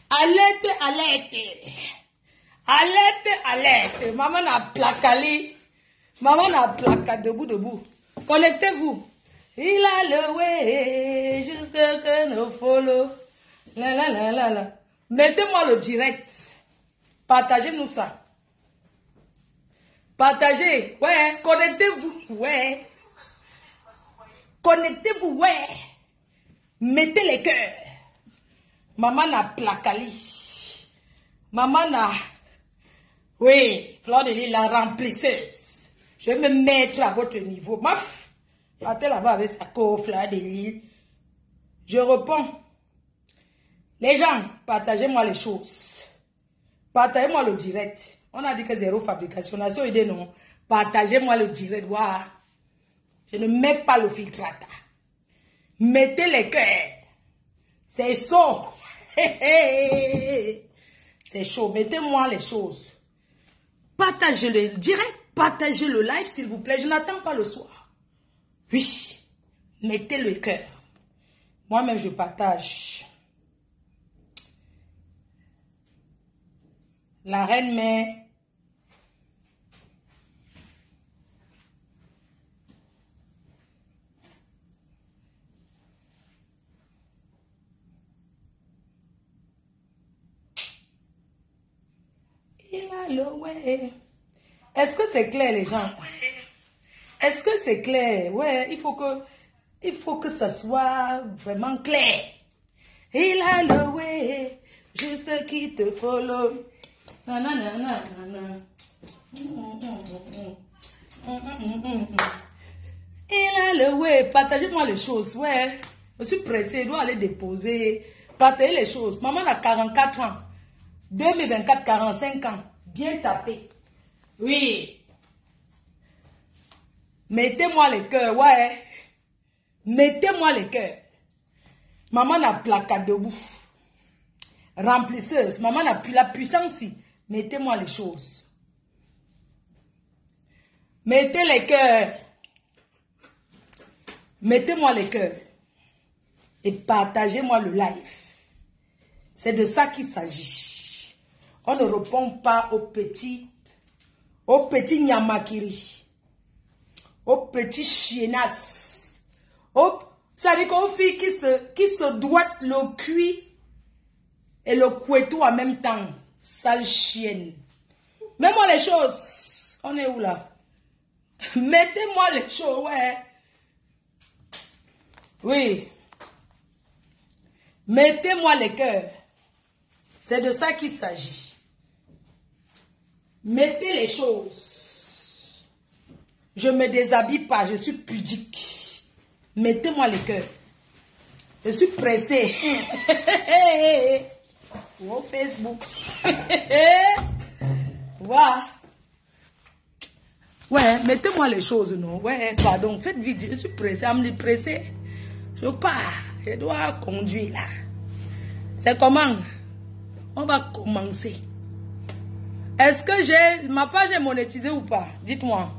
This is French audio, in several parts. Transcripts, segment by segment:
Alerte, alerte. Alerte, alerte. Maman a placali. Maman a placali debout, debout. Connectez-vous. Il a le way jusque que nous follow. La la la la la. Mettez-moi le direct. Partagez-nous ça. Partagez. Ouais. Connectez-vous. Ouais. Connectez-vous. Ouais. Mettez les cœurs. Maman n'a placali. Maman n'a... Oui, Fleur de Lille, la remplisseuse. Je vais me mettre à votre niveau. Maf, partez là-bas avec sa Fleur de Lille. Je réponds. Les gens, partagez-moi les choses. Partagez-moi le direct. On a dit que zéro fabrication. Nation idée non. Partagez-moi le direct. Wow. Je ne mets pas le filtrata. Mettez les cœurs. C'est chaud. C'est chaud. Mettez-moi les choses. Partagez le direct. Partagez le live, s'il vous plaît. Je n'attends pas le soir. Oui. Mettez le cœur. Moi-même, je partage. La reine mère. Il a le ouais. Est-ce que c'est clair, les gens? Est-ce que c'est clair? Ouais, il faut que ça soit vraiment clair. Il a le way, juste qui te follow. Nanana. Il a le way. Partagez-moi les choses. Ouais, je suis pressée, je dois aller déposer. Partagez les choses. Maman a 44 ans. 2024, 45 ans. Bien tapé. Oui. Mettez-moi les cœurs, ouais. Mettez-moi les cœurs. Maman a placard debout. Remplisseuse. Maman a la puissance. Mettez-moi les choses. Mettez les cœurs. Mettez-moi les cœurs. Et partagez-moi le live. C'est de ça qu'il s'agit. On ne répond pas aux petits nyamakiri, aux petits chienasses, ça dit qu'aux filles qui se doigtent le cuit et le couetou en même temps. Sale chienne. Mets-moi les choses. On est où là? Mettez-moi les choses, ouais. Oui. Mettez-moi les cœurs. C'est de ça qu'il s'agit. Mettez les choses. Je ne me déshabille pas, je suis pudique. Mettez-moi les cœurs. Je suis pressée. Au Facebook. Voilà. Ouais, mettez-moi les choses, non? Ouais, pardon, faites vite, je suis pressée, pressée. Je pars, je dois conduire là. C'est comment? On va commencer. Est-ce que ma page est monétisée ou pas? Dites-moi.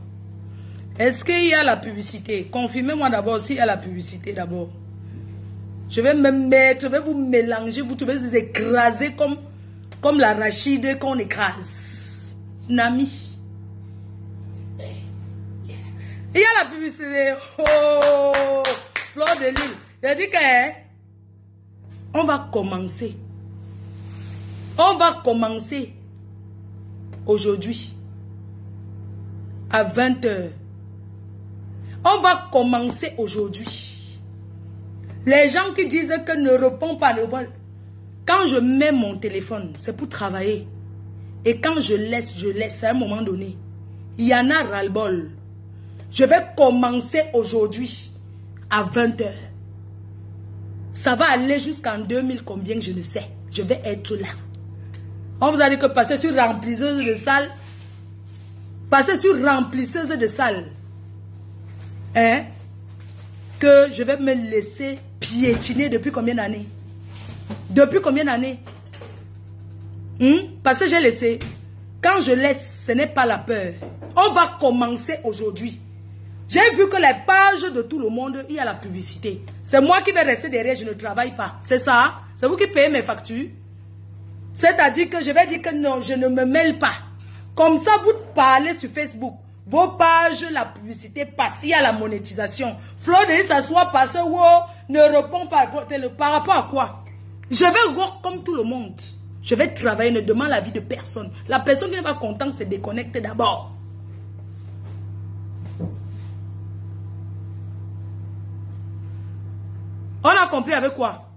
Est-ce qu'il y a la publicité? Confirmez-moi d'abord s'il y a la publicité d'abord. Je vais me mettre, je vais vous mélanger, vous devez vous écraser comme l'arachide qu'on écrase. Nami. Il y a la publicité. Oh, Fleur de Lille. J'ai dit que on va commencer. On va commencer aujourd'hui à 20 h. On va commencer aujourd'hui. Les gens qui disent que ne répondent pas, quand je mets mon téléphone, c'est pour travailler. Et quand je laisse à un moment donné. Il y en a ras-le-bol. Je vais commencer aujourd'hui à 20 h. Ça va aller jusqu'en 2000 combien, je ne sais. Je vais être là. On vous a dit que passer sur remplisseuse de salle. Passer sur remplisseuse de salle. Hein? Que je vais me laisser piétiner depuis combien d'années? Depuis combien d'années? Parce que j'ai laissé. Quand je laisse, ce n'est pas la peur. On va commencer aujourd'hui. J'ai vu que les pages de tout le monde, il y a la publicité. C'est moi qui vais rester derrière, je ne travaille pas. C'est ça? C'est vous qui payez mes factures? C'est-à-dire que je vais dire que non, je ne me mêle pas. Comme ça, vous parlez sur Facebook. Vos pages, la publicité passe, il y a la monétisation. Flo de s'assoit parce que ne répond pas. Par rapport à quoi? Je vais voir comme tout le monde. Je vais travailler, ne demande l'avis de personne. La personne qui n'est pas contente se déconnecte d'abord. On a compris avec quoi?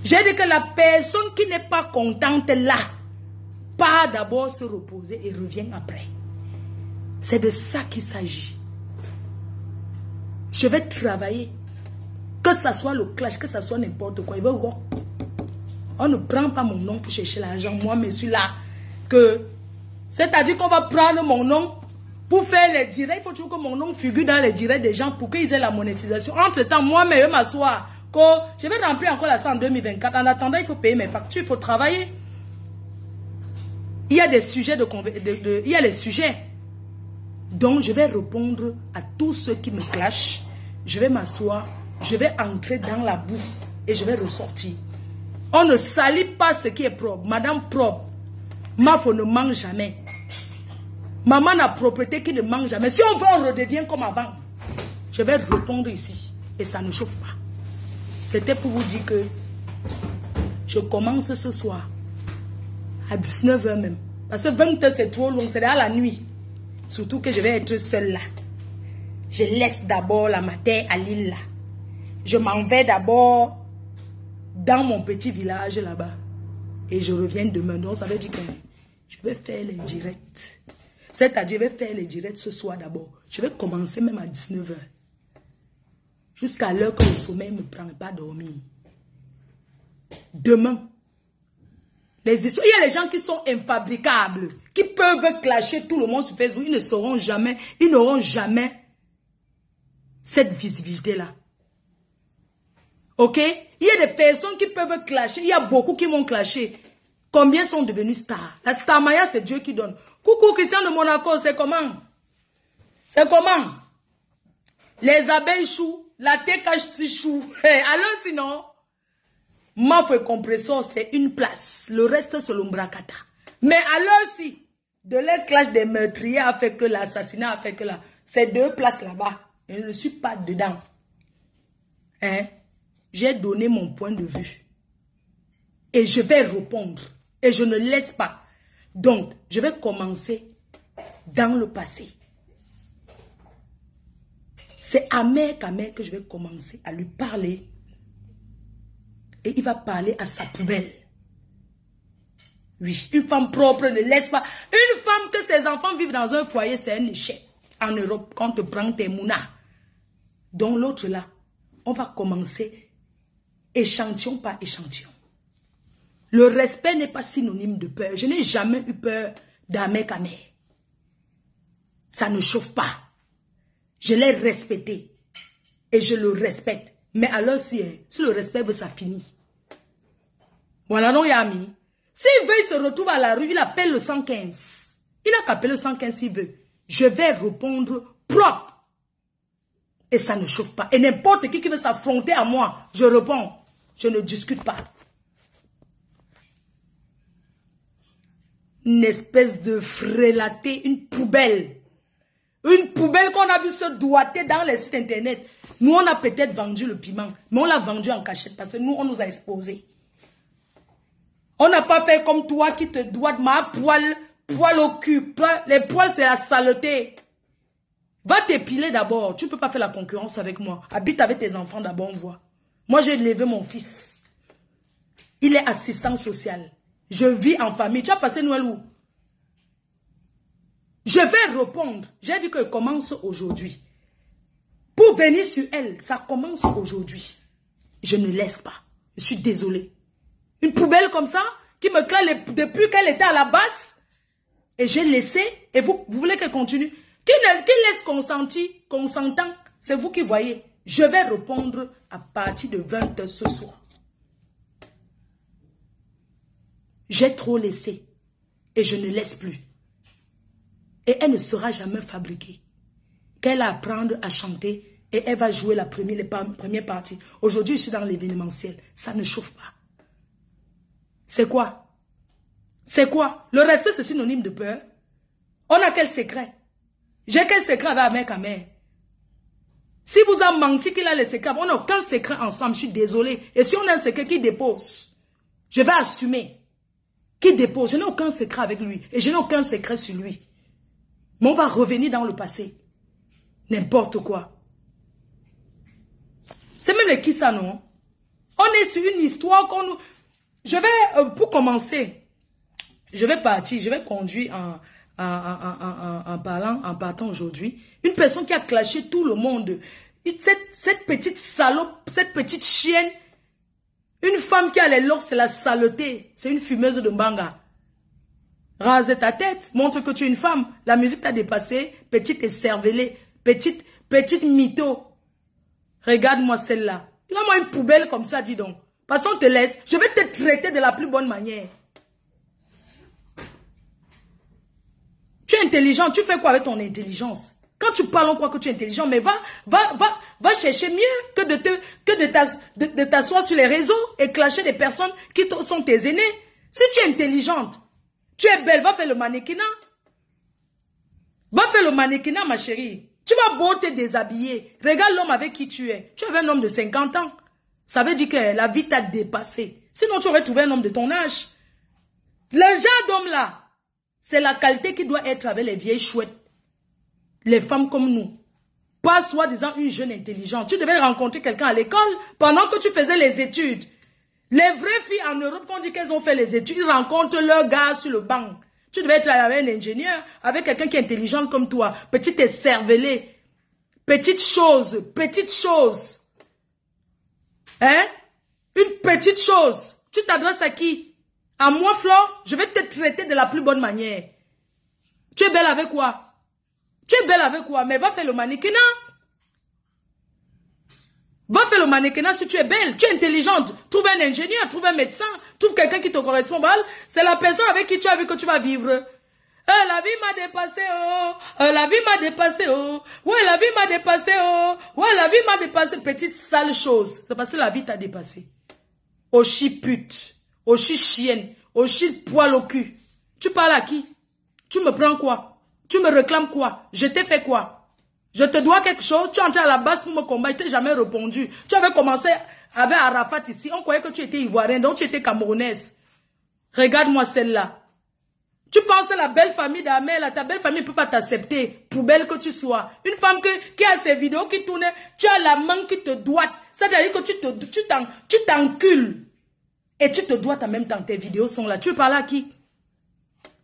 J'ai dit que la personne qui n'est pas contente là, part d'abord se reposer et revient après. C'est de ça qu'il s'agit. Je vais travailler. Que ça soit le clash, que ça soit n'importe quoi. Il veut voir. On ne prend pas mon nom pour chercher l'argent. Moi, je suis là. C'est-à-dire qu'on va prendre mon nom pour faire les directs. Il faut toujours que mon nom figure dans les directs des gens pour qu'ils aient la monétisation. Entre-temps, moi, je vais m'asseoir. Je vais remplir encore la salle en 2024. En attendant, il faut payer mes factures. Il faut travailler. Il y a des sujets il y a les sujets. Donc, je vais répondre à tous ceux qui me clashent. Je vais m'asseoir. Je vais entrer dans la boue. Et je vais ressortir. On ne salit pas ce qui est propre. Madame propre. Mafo ne mange jamais. Maman n'a propreté qui ne mange jamais. Si on veut, on redevient comme avant. Je vais répondre ici. Et ça ne chauffe pas. C'était pour vous dire que je commence ce soir. À 19 h même. Parce que 20 h c'est trop long. C'est à la nuit. Surtout que je vais être seule là. Je laisse d'abord la matin à l'île là. Je m'en vais d'abord dans mon petit village là-bas. Et je reviens demain. Donc ça veut dire que je vais faire les directs. C'est-à-dire je vais faire les directs ce soir d'abord. Je vais commencer même à 19 h. Jusqu'à l'heure que le sommeil ne me prend pas dormir. Demain. Il y a les gens qui sont infabricables, qui peuvent clasher tout le monde sur Facebook. Ils ne sauront jamais, ils n'auront jamais cette visibilité-là. Ok? Il y a des personnes qui peuvent clasher. Il y a beaucoup qui vont clasher. Combien sont devenus stars? La star Maya, c'est Dieu qui donne. Coucou Christian de Monaco, c'est comment? C'est comment? Les abeilles chouent, la thé cache si chou. Alors sinon... Mafo compresseur, c'est une place. Le reste, c'est l'ombracata. Mais alors si, de leur clash des meurtriers a fait que l'assassinat a fait que là, c'est 2 places là-bas. Et je ne suis pas dedans. Hein? J'ai donné mon point de vue. Et je vais répondre. Et je ne laisse pas. Donc, je vais commencer dans le passé. C'est à Mère que je vais commencer à lui parler. Et il va parler à sa poubelle. Oui, une femme propre ne laisse pas. Une femme que ses enfants vivent dans un foyer, c'est un échec. En Europe, quand on te prend tes mounas. Donc l'autre là, on va commencer échantillon par échantillon. Le respect n'est pas synonyme de peur. Je n'ai jamais eu peur d'un mec à mère. Ça ne chauffe pas. Je l'ai respecté. Et je le respecte. Mais alors si le respect veut, ça finit. Voilà, non, Yami. S'il veut, il se retrouve à la rue, il appelle le 115. Il n'a qu'à appeler le 115 s'il veut. Je vais répondre propre. Et ça ne chauffe pas. Et n'importe qui veut s'affronter à moi, je réponds. Je ne discute pas. Une espèce de frélaté, une poubelle. Une poubelle qu'on a vu se doiter dans les sites internet. Nous, on a peut-être vendu le piment, mais on l'a vendu en cachette parce que nous, on nous a exposés. On n'a pas fait comme toi qui te doit ma poil au cul. Les poils, c'est la saleté. Va t'épiler d'abord. Tu ne peux pas faire la concurrence avec moi. Habite avec tes enfants d'abord, on voit. Moi, j'ai élevé mon fils. Il est assistant social. Je vis en famille. Tu as passé Noël où? Je vais répondre. J'ai dit que je commence aujourd'hui. Pour venir sur elle, ça commence aujourd'hui. Je ne laisse pas. Je suis désolée. Une poubelle comme ça, qui me clame depuis qu'elle était à la base. Et j'ai laissé. Et vous voulez qu'elle continue? Qui laisse consentant, c'est vous qui voyez. Je vais répondre à partir de 20 h ce soir. J'ai trop laissé. Et je ne laisse plus. Et elle ne sera jamais fabriquée. Qu'elle a à apprendre à chanter et elle va jouer la première partie. Aujourd'hui, je suis dans l'événementiel. Ça ne chauffe pas. C'est quoi? C'est quoi? Le reste, c'est synonyme de peur. On a quel secret? J'ai quel secret avec Ahmed Kamer? Si vous avez menti qu'il a les secrets, on n'a aucun secret ensemble, je suis désolé. Et si on a un secret qui dépose, je vais assumer. Qui dépose, je n'ai aucun secret avec lui. Et je n'ai aucun secret sur lui. Mais on va revenir dans le passé. N'importe quoi. C'est même les qui ça, non? On est sur une histoire qu'on nous... Je vais, pour commencer, je vais partir, je vais conduire en partant aujourd'hui. Une personne qui a clashé tout le monde. Cette petite salope, cette petite chienne. Une femme qui a les locks, c'est la saleté. C'est une fumeuse de mbanga. Rase ta tête, montre que tu es une femme. La musique t'a dépassé. Petite écervelée. Petite mytho. Regarde-moi celle-là. Regarde-moi une poubelle comme ça, dis donc. Parce qu'on te laisse. Je vais te traiter de la plus bonne manière. Tu es intelligent. Tu fais quoi avec ton intelligence? Quand tu parles, on croit que tu es intelligent. Mais va chercher mieux que de t'asseoir sur les réseaux et clasher des personnes qui sont tes aînés. Si tu es intelligente, tu es belle, va faire le mannequinat. Va faire le mannequinat, ma chérie. Tu vas beau te déshabiller. Regarde l'homme avec qui tu es. Tu avais un homme de 50 ans. Ça veut dire que la vie t'a dépassé. Sinon, tu aurais trouvé un homme de ton âge. Le genre d'homme-là, c'est la qualité qui doit être avec les vieilles chouettes. Les femmes comme nous. Pas soi-disant une jeune intelligente. Tu devais rencontrer quelqu'un à l'école pendant que tu faisais les études. Les vraies filles en Europe, quand on dit qu'elles ont fait les études, ils rencontrent leur gars sur le banc. Tu devais être avec un ingénieur, avec quelqu'un qui est intelligent comme toi. Petite écervelée. Petite chose. Hein? Une petite chose. Tu t'adresses à qui? À moi, Flore, je vais te traiter de la plus bonne manière. Tu es belle avec quoi? Tu es belle avec quoi? Mais va faire le mannequinat. Va faire le mannequinat si tu es belle. Tu es intelligente. Trouve un ingénieur, trouve un médecin, trouve quelqu'un qui te correspond mal. C'est la personne avec qui tu as vu que tu vas vivre. La vie m'a dépassé, oh. La vie m'a dépassé, oh. Ouais, la vie m'a dépassé, oh. Ouais, la vie m'a dépassé. Petite sale chose. C'est parce que la vie t'a dépassé. Ochi pute. Ochi chienne. Ochi poil au cul. Tu parles à qui? Tu me prends quoi? Tu me réclames quoi? Je t'ai fait quoi? Je te dois quelque chose? Tu es entré à la base pour me combattre, je t'ai jamais répondu. Tu avais commencé avec Arafat ici, on croyait que tu étais ivoirienne, donc tu étais camerounaise. Regarde-moi celle-là. Tu penses à la belle famille d'Amel, ta belle famille ne peut pas t'accepter, poubelle que tu sois. Une femme qui a ses vidéos qui tournent, tu as la main qui te doite. C'est-à-dire que tu t'encules. Et tu te doites en même temps, tes vidéos sont là. Tu parles à qui?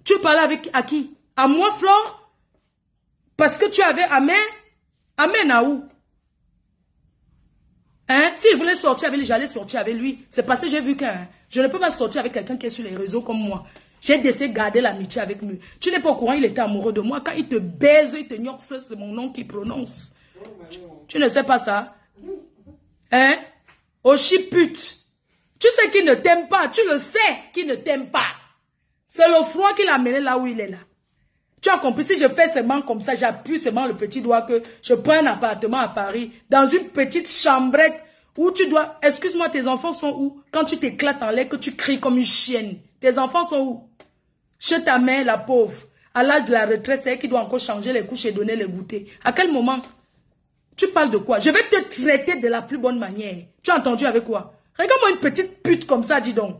Tu parles à qui? À moi, Flore? Parce que tu avais Amen? Amen à où? Hein? S'il voulait sortir avec lui, j'allais sortir avec lui. C'est parce que j'ai vu que je ne peux pas sortir avec quelqu'un qui est sur les réseaux comme moi. J'ai décidé de garder l'amitié avec lui. Tu n'es pas au courant, il était amoureux de moi. Quand il te baise, il te gnoque, c'est mon nom qu'il prononce. Tu ne sais pas ça? Hein? Ochi pute. Tu sais qu'il ne t'aime pas. Tu le sais qu'il ne t'aime pas. C'est le froid qui l'a amené là où il est là. Tu as compris, si je fais seulement comme ça, j'appuie seulement le petit doigt que je prends un appartement à Paris, dans une petite chambrette où tu dois... Excuse-moi, tes enfants sont où? Quand tu t'éclates en l'air, que tu cries comme une chienne. Tes enfants sont où? Chez ta mère, la pauvre. À l'âge de la retraite, c'est elle qui doit encore changer les couches et donner les goûters. À quel moment? Tu parles de quoi? Je vais te traiter de la plus bonne manière. Tu as entendu avec quoi? Regarde-moi une petite pute comme ça, dis donc.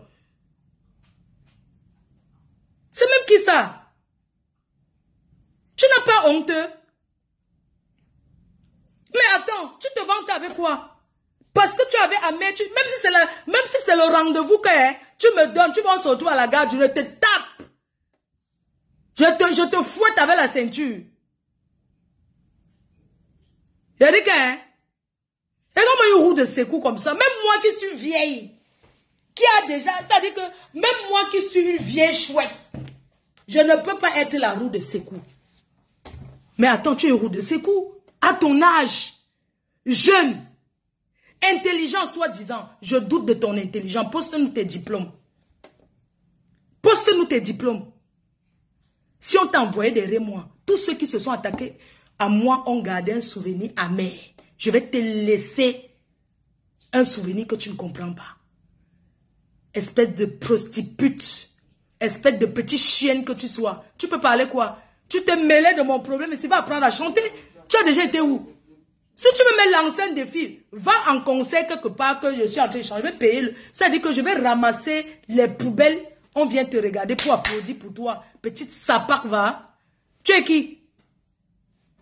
C'est même qui ça? Tu n'as pas honte? Mais attends, tu te vantes avec quoi? Parce que tu avais à mettre, même si c'est le rendez-vous que tu me donnes, tu vas se retrouver à la gare, je te tape. Je te fouette avec la ceinture. Il a dit que, regarde-moi une roue de secours comme ça, même moi qui suis vieille, qui a déjà, c'est-à-dire que même moi qui suis une vieille chouette, je ne peux pas être la roue de secours. Mais attends, tu es une roue de secours. À ton âge, jeune, intelligent soi-disant, je doute de ton intelligence. Poste-nous tes diplômes. Poste-nous tes diplômes. Si on t'a envoyé derrière moi, tous ceux qui se sont attaqués à moi ont gardé un souvenir amer. Je vais te laisser un souvenir que tu ne comprends pas. Espèce de prostitute. Espèce de petite chienne que tu sois. Tu peux parler quoi? Tu te mêlais de mon problème et tu vas apprendre à chanter. Tu as déjà été où? Si tu veux me lancer un défi, va en concert quelque part que je suis en train de chanter. Je vais payer. Ça veut dire que je vais ramasser les poubelles. On vient te regarder pour applaudir pour toi. Petite sapac, va. Tu es qui?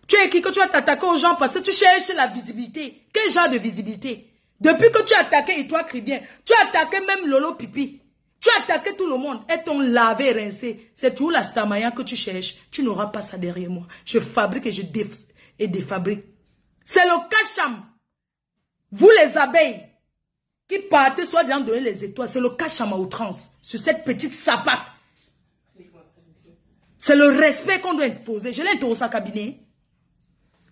Tu es qui que tu vas t'attaquer aux gens parce que tu cherches la visibilité? Quel genre de visibilité? Depuis que tu as attaqué, et toi crie bien. Tu as attaqué même Lolo Pipi. Tu as attaqué tout le monde. Et ton lavé et rincé. C'est toujours la stamaya que tu cherches. Tu n'auras pas ça derrière moi. Je fabrique et je défabrique. C'est le cacham. Vous les abeilles qui partez soi-disant donner les étoiles. C'est le cacham à outrance. Sur cette petite sapac. C'est le respect qu'on doit imposer. Je l'ai interrogé au cabinet.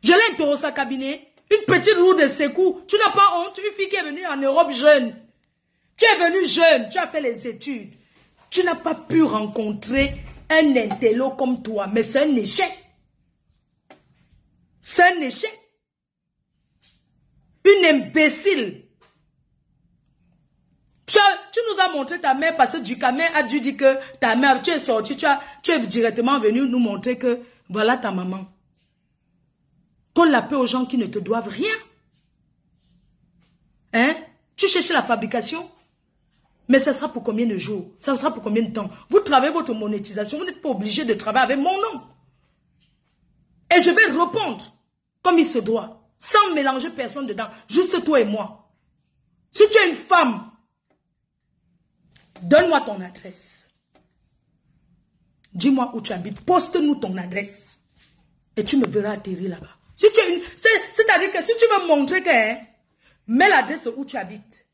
Je l'ai interrogé au cabinet. Une petite roue de secours. Tu n'as pas honte. Une fille qui est venue en Europe jeune. Tu es venu jeune, tu as fait les études. Tu n'as pas pu rencontrer un intello comme toi. Mais c'est un échec. C'est un échec. Une imbécile. Tu nous as montré ta mère parce que Ducamin a dû dire que ta mère, tu es sorti, tu es directement venu nous montrer que voilà ta maman. Qu'on la paie aux gens qui ne te doivent rien. Hein? Tu cherches la fabrication. Mais ça sera pour combien de jours? Ça sera pour combien de temps? Vous travaillez votre monétisation, vous n'êtes pas obligé de travailler avec mon nom. Et je vais répondre comme il se doit, sans mélanger personne dedans, juste toi et moi. Si tu es une femme, donne-moi ton adresse. Dis-moi où tu habites, poste-nous ton adresse. Et tu me verras atterrir là-bas. Si tu es une... C'est-à-dire que si tu veux montrer que... Hein, mets l'adresse où tu habites.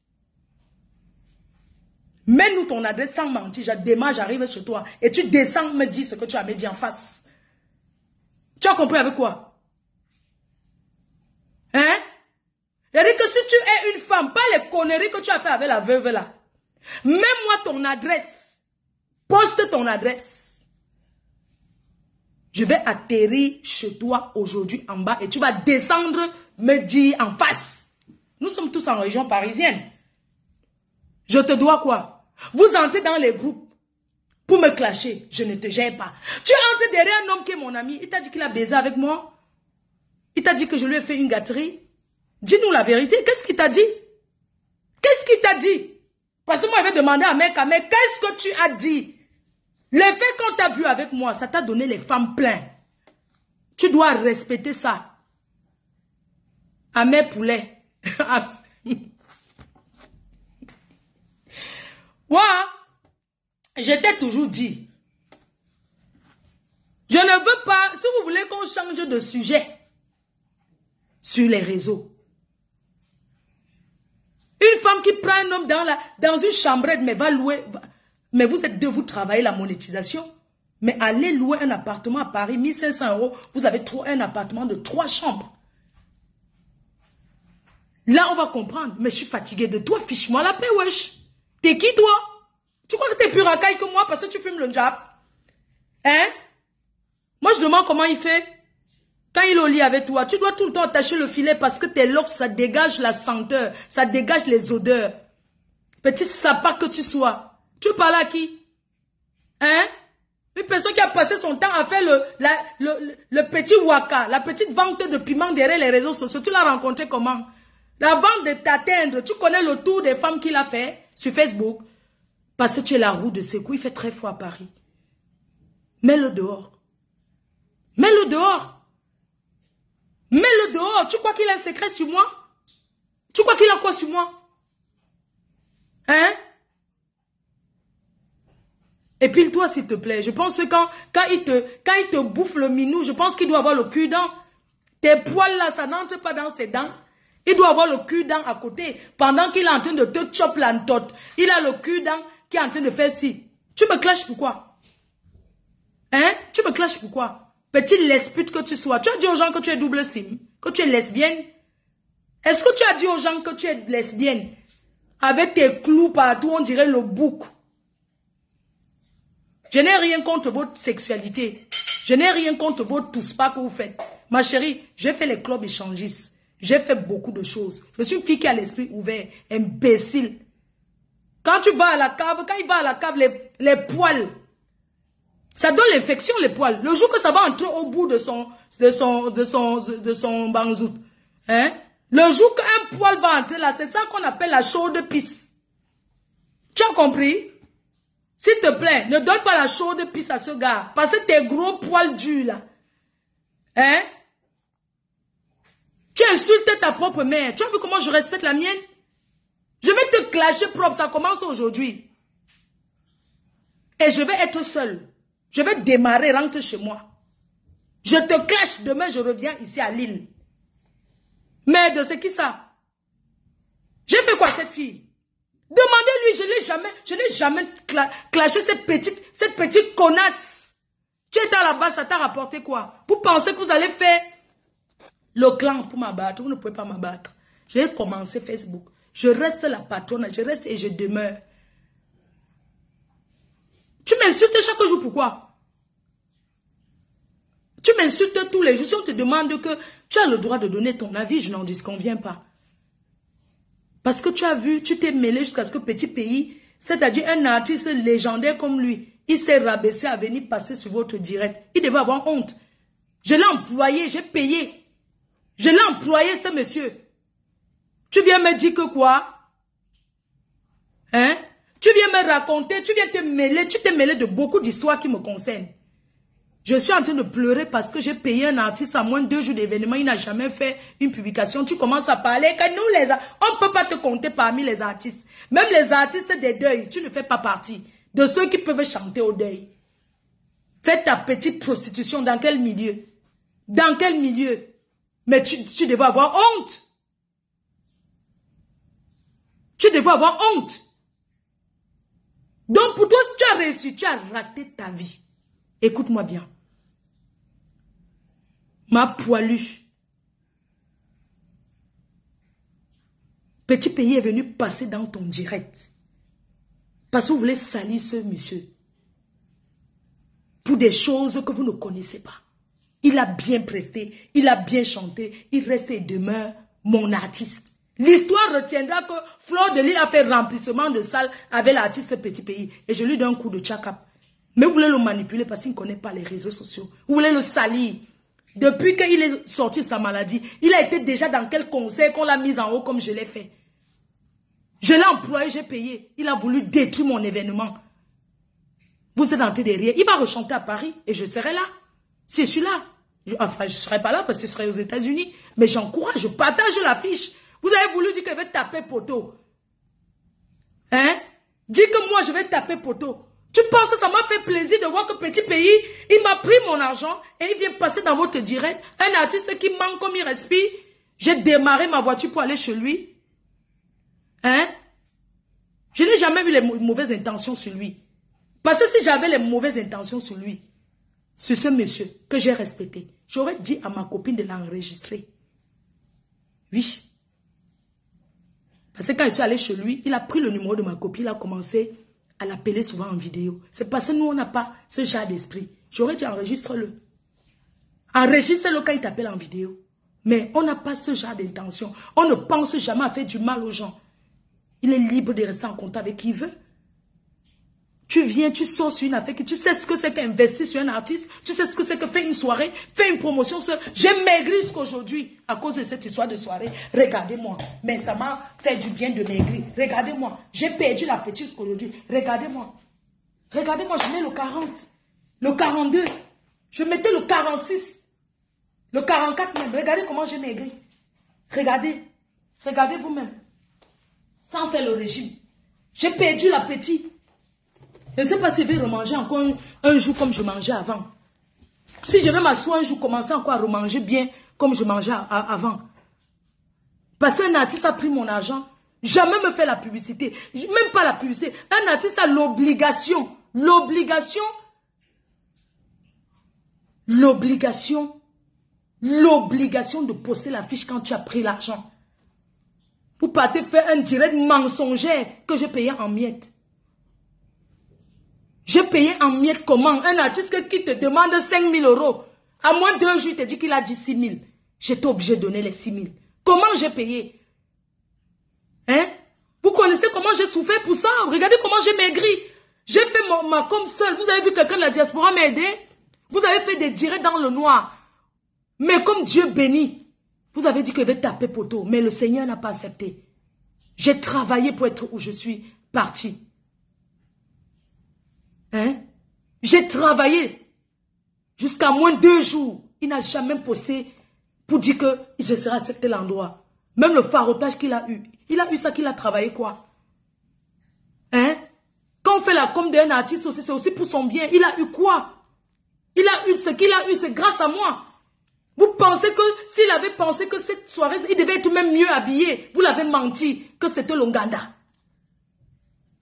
Mets-nous ton adresse sans mentir. Demain, j'arrive chez toi. Et tu descends me dire ce que tu as me dit en face. Tu as compris avec quoi? Hein? C'est-à-dire que si tu es une femme, pas les conneries que tu as fait avec la veuve là. Mets-moi ton adresse. Poste ton adresse. Je vais atterrir chez toi aujourd'hui en bas et tu vas descendre me dire en face. Nous sommes tous en région parisienne. Je te dois quoi? Vous entrez dans les groupes pour me clasher. Je ne te gère pas. Tu entres derrière un homme qui est mon ami. Il t'a dit qu'il a baisé avec moi. Il t'a dit que je lui ai fait une gâterie. Dis-nous la vérité. Qu'est-ce qu'il t'a dit? Qu'est-ce qu'il t'a dit? Parce que moi, je vais demander à mec, qu'est-ce que tu as dit? Le fait qu'on t'a vu avec moi, ça t'a donné les femmes plein. Tu dois respecter ça. À mes poulets. Moi, je t'ai toujours dit, je ne veux pas, si vous voulez qu'on change de sujet sur les réseaux. Une femme qui prend un homme dans une chambrette, mais va louer, mais vous êtes deux, vous travaillez la monétisation. Mais allez louer un appartement à Paris, 1500 €, vous avez un appartement de 3 chambres. Là, on va comprendre, mais je suis fatiguée de toi, fiche-moi la paix, wesh. T'es qui, toi? Tu crois que t'es plus racaille que moi parce que tu fumes le njab? Hein? Moi, je demande comment il fait. Quand il est au lit avec toi, tu dois tout le temps attacher le filet parce que tes locks, ça dégage la senteur, ça dégage les odeurs. Petite sapa que tu sois. Tu parles à qui? Hein? Une personne qui a passé son temps à faire le petit waka, la petite vente de piment derrière les réseaux sociaux. Tu l'as rencontré comment? La vente de t'atteindre. Tu connais le tour des femmes qu'il a fait sur Facebook. Parce que tu es la roue de secours. Il fait très froid à Paris. Mets-le dehors. Mets-le dehors. Mets-le dehors. Tu crois qu'il a un secret sur moi? Tu crois qu'il a quoi sur moi? Hein? Et puis toi, s'il te plaît, je pense que quand il te bouffe le minou, je pense qu'il doit avoir le cul-dent. Tes poils là, ça n'entre pas dans ses dents. Il doit avoir le cul-dent à côté. Pendant qu'il est en train de te choper l'antote, il a le cul-dent qui est en train de faire ci. Tu me clashes pourquoi? Hein? Tu me clashes pourquoi? Petite lesbute que tu sois. Tu as dit aux gens que tu es double sim, que tu es lesbienne. Est-ce que tu as dit aux gens que tu es lesbienne? Avec tes clous partout, on dirait le bouc. Je n'ai rien contre votre sexualité. Je n'ai rien contre votre tout-spa que vous faites. Ma chérie, j'ai fait les clubs échangistes. J'ai fait beaucoup de choses. Je suis une fille qui a l'esprit ouvert. Imbécile. Quand tu vas à la cave, quand il va à la cave, les poils, ça donne l'infection, les poils. Le jour que ça va entrer au bout de son banzout, hein? Le jour qu'un poil va entrer là, c'est ça qu'on appelle la chaude pisse. Tu as compris? S'il te plaît, ne donne pas la chaude pisse à ce gars. Parce que tes gros poils durs là. Hein? Tu insultes ta propre mère. Tu as vu comment je respecte la mienne? Je vais te clasher propre. Ça commence aujourd'hui. Et je vais être seule. Je vais démarrer, rentre chez moi. Je te clash demain, je reviens ici à Lille. Merde, c'est qui ça? J'ai fait quoi cette fille? Demandez-lui, je n'ai jamais clashé cette petite connasse. Tu étais là-bas, ça t'a rapporté quoi? Vous pensez que vous allez faire le clan pour m'abattre? Vous ne pouvez pas m'abattre. J'ai commencé Facebook. Je reste la patronne, je reste et je demeure. Tu m'insultes chaque jour, pourquoi? Tu m'insultes tous les jours. Si on te demande que tu as le droit de donner ton avis, je n'en disconviens pas. Parce que tu as vu, tu t'es mêlé jusqu'à ce que petit pays, c'est-à-dire un artiste légendaire comme lui, il s'est rabaissé à venir passer sur votre direct. Il devait avoir honte. Je l'ai employé, j'ai payé. Je l'ai employé, ce monsieur. Tu viens me dire que quoi? Hein? Tu viens me raconter, tu viens te mêler, tu t'es mêlé de beaucoup d'histoires qui me concernent. Je suis en train de pleurer parce que j'ai payé un artiste à moins de 2 jours d'événement. Il n'a jamais fait une publication. Tu commences à parler que nous, on ne peut pas te compter parmi les artistes. Même les artistes des deuils, tu ne fais pas partie de ceux qui peuvent chanter au deuil. Fais ta petite prostitution dans quel milieu? Dans quel milieu? Mais tu devais avoir honte. Tu devais avoir honte. Donc pour toi, si tu as réussi, tu as raté ta vie. Écoute-moi bien. Ma poilue. Petit pays est venu passer dans ton direct. Parce que vous voulez salir ce monsieur. Pour des choses que vous ne connaissez pas. Il a bien presté, il a bien chanté, il reste et demeure mon artiste. L'histoire retiendra que Fleur de Lille a fait remplissement de salle avec l'artiste Petit Pays. Et je lui donne un coup de tchakap. Mais vous voulez le manipuler parce qu'il ne connaît pas les réseaux sociaux. Vous voulez le salir. Depuis qu'il est sorti de sa maladie, il a été déjà dans quel conseil qu'on l'a mis en haut comme je l'ai fait. Je l'ai employé, j'ai payé. Il a voulu détruire mon événement. Vous êtes en train de rire. Il va rechanter à Paris et je serai là. Si je suis là. Enfin, je ne serai pas là parce que je serai aux États-Unis. Mais j'encourage, je partage l'affiche. Vous avez voulu dire que je vais taper poteau. Hein? Dis que moi je vais taper poteau. Tu penses que ça m'a fait plaisir de voir que Petit Pays, il m'a pris mon argent et il vient passer dans votre direct. Un artiste qui manque comme il respire. J'ai démarré ma voiture pour aller chez lui. Hein? Je n'ai jamais eu les mauvaises intentions sur lui. Parce que si j'avais les mauvaises intentions sur lui, sur ce monsieur que j'ai respecté, j'aurais dit à ma copine de l'enregistrer. Oui. Parce que quand je suis allé chez lui, il a pris le numéro de ma copine, il a commencé à l'appeler souvent en vidéo. C'est parce que nous, on n'a pas ce genre d'esprit. J'aurais dit enregistre-le. Enregistre-le quand il t'appelle en vidéo. Mais on n'a pas ce genre d'intention. On ne pense jamais à faire du mal aux gens. Il est libre de rester en contact avec qui il veut. Tu viens, tu sors sur une affaire, tu sais ce que c'est qu'investir sur un artiste, tu sais ce que c'est que faire une soirée, faire une promotion. J'ai maigri jusqu'aujourd'hui à cause de cette histoire de soirée. Regardez-moi. Mais ça m'a fait du bien de maigrir. Regardez-moi. J'ai perdu l'appétit jusqu'aujourd'hui. Regardez-moi. Regardez-moi, je mets le 40, le 42. Je mettais le 46, le 44 même. Regardez comment j'ai maigri. Regardez. Regardez vous-même. Sans faire le régime. J'ai perdu l'appétit. Je ne sais pas si je vais remanger encore un jour comme je mangeais avant. Si je vais m'asseoir un jour, commencer encore à remanger bien comme je mangeais avant. Parce qu'un artiste a pris mon argent. Jamais me fait la publicité. Même pas la publicité. Un artiste a l'obligation. L'obligation de poster l'affiche quand tu as pris l'argent. Pour pas te faire un direct mensongère que j'ai payé en miettes. J'ai payé en miettes comment? Un artiste qui te demande 5 000 €. À moins 2 jours, il te dit qu'il a dit 6 000. J'étais obligé de donner les 6 000. Comment j'ai payé? Hein? Pourquoi connaissez comment j'ai souffert pour ça. Regardez comment j'ai maigri. J'ai fait ma com seule. Vous avez vu quelqu'un de la diaspora m'aider. Vous avez fait des directs dans le noir. Mais comme Dieu bénit, vous avez dit que je vais taper poteau. Mais le Seigneur n'a pas accepté. J'ai travaillé pour être où je suis parti. Hein? J'ai travaillé jusqu'à moins 2 jours. Il n'a jamais posté pour dire que je serai accepté l'endroit. Même le farotage qu'il a eu. Il a eu ça qu'il a travaillé quoi? Hein? Quand on fait la com d'un artiste aussi, c'est aussi pour son bien. Il a eu quoi? Il a eu ce qu'il a eu, c'est grâce à moi. Vous pensez que s'il avait pensé que cette soirée, il devait être même mieux habillé. Vous l'avez menti que c'était l'Ouganda.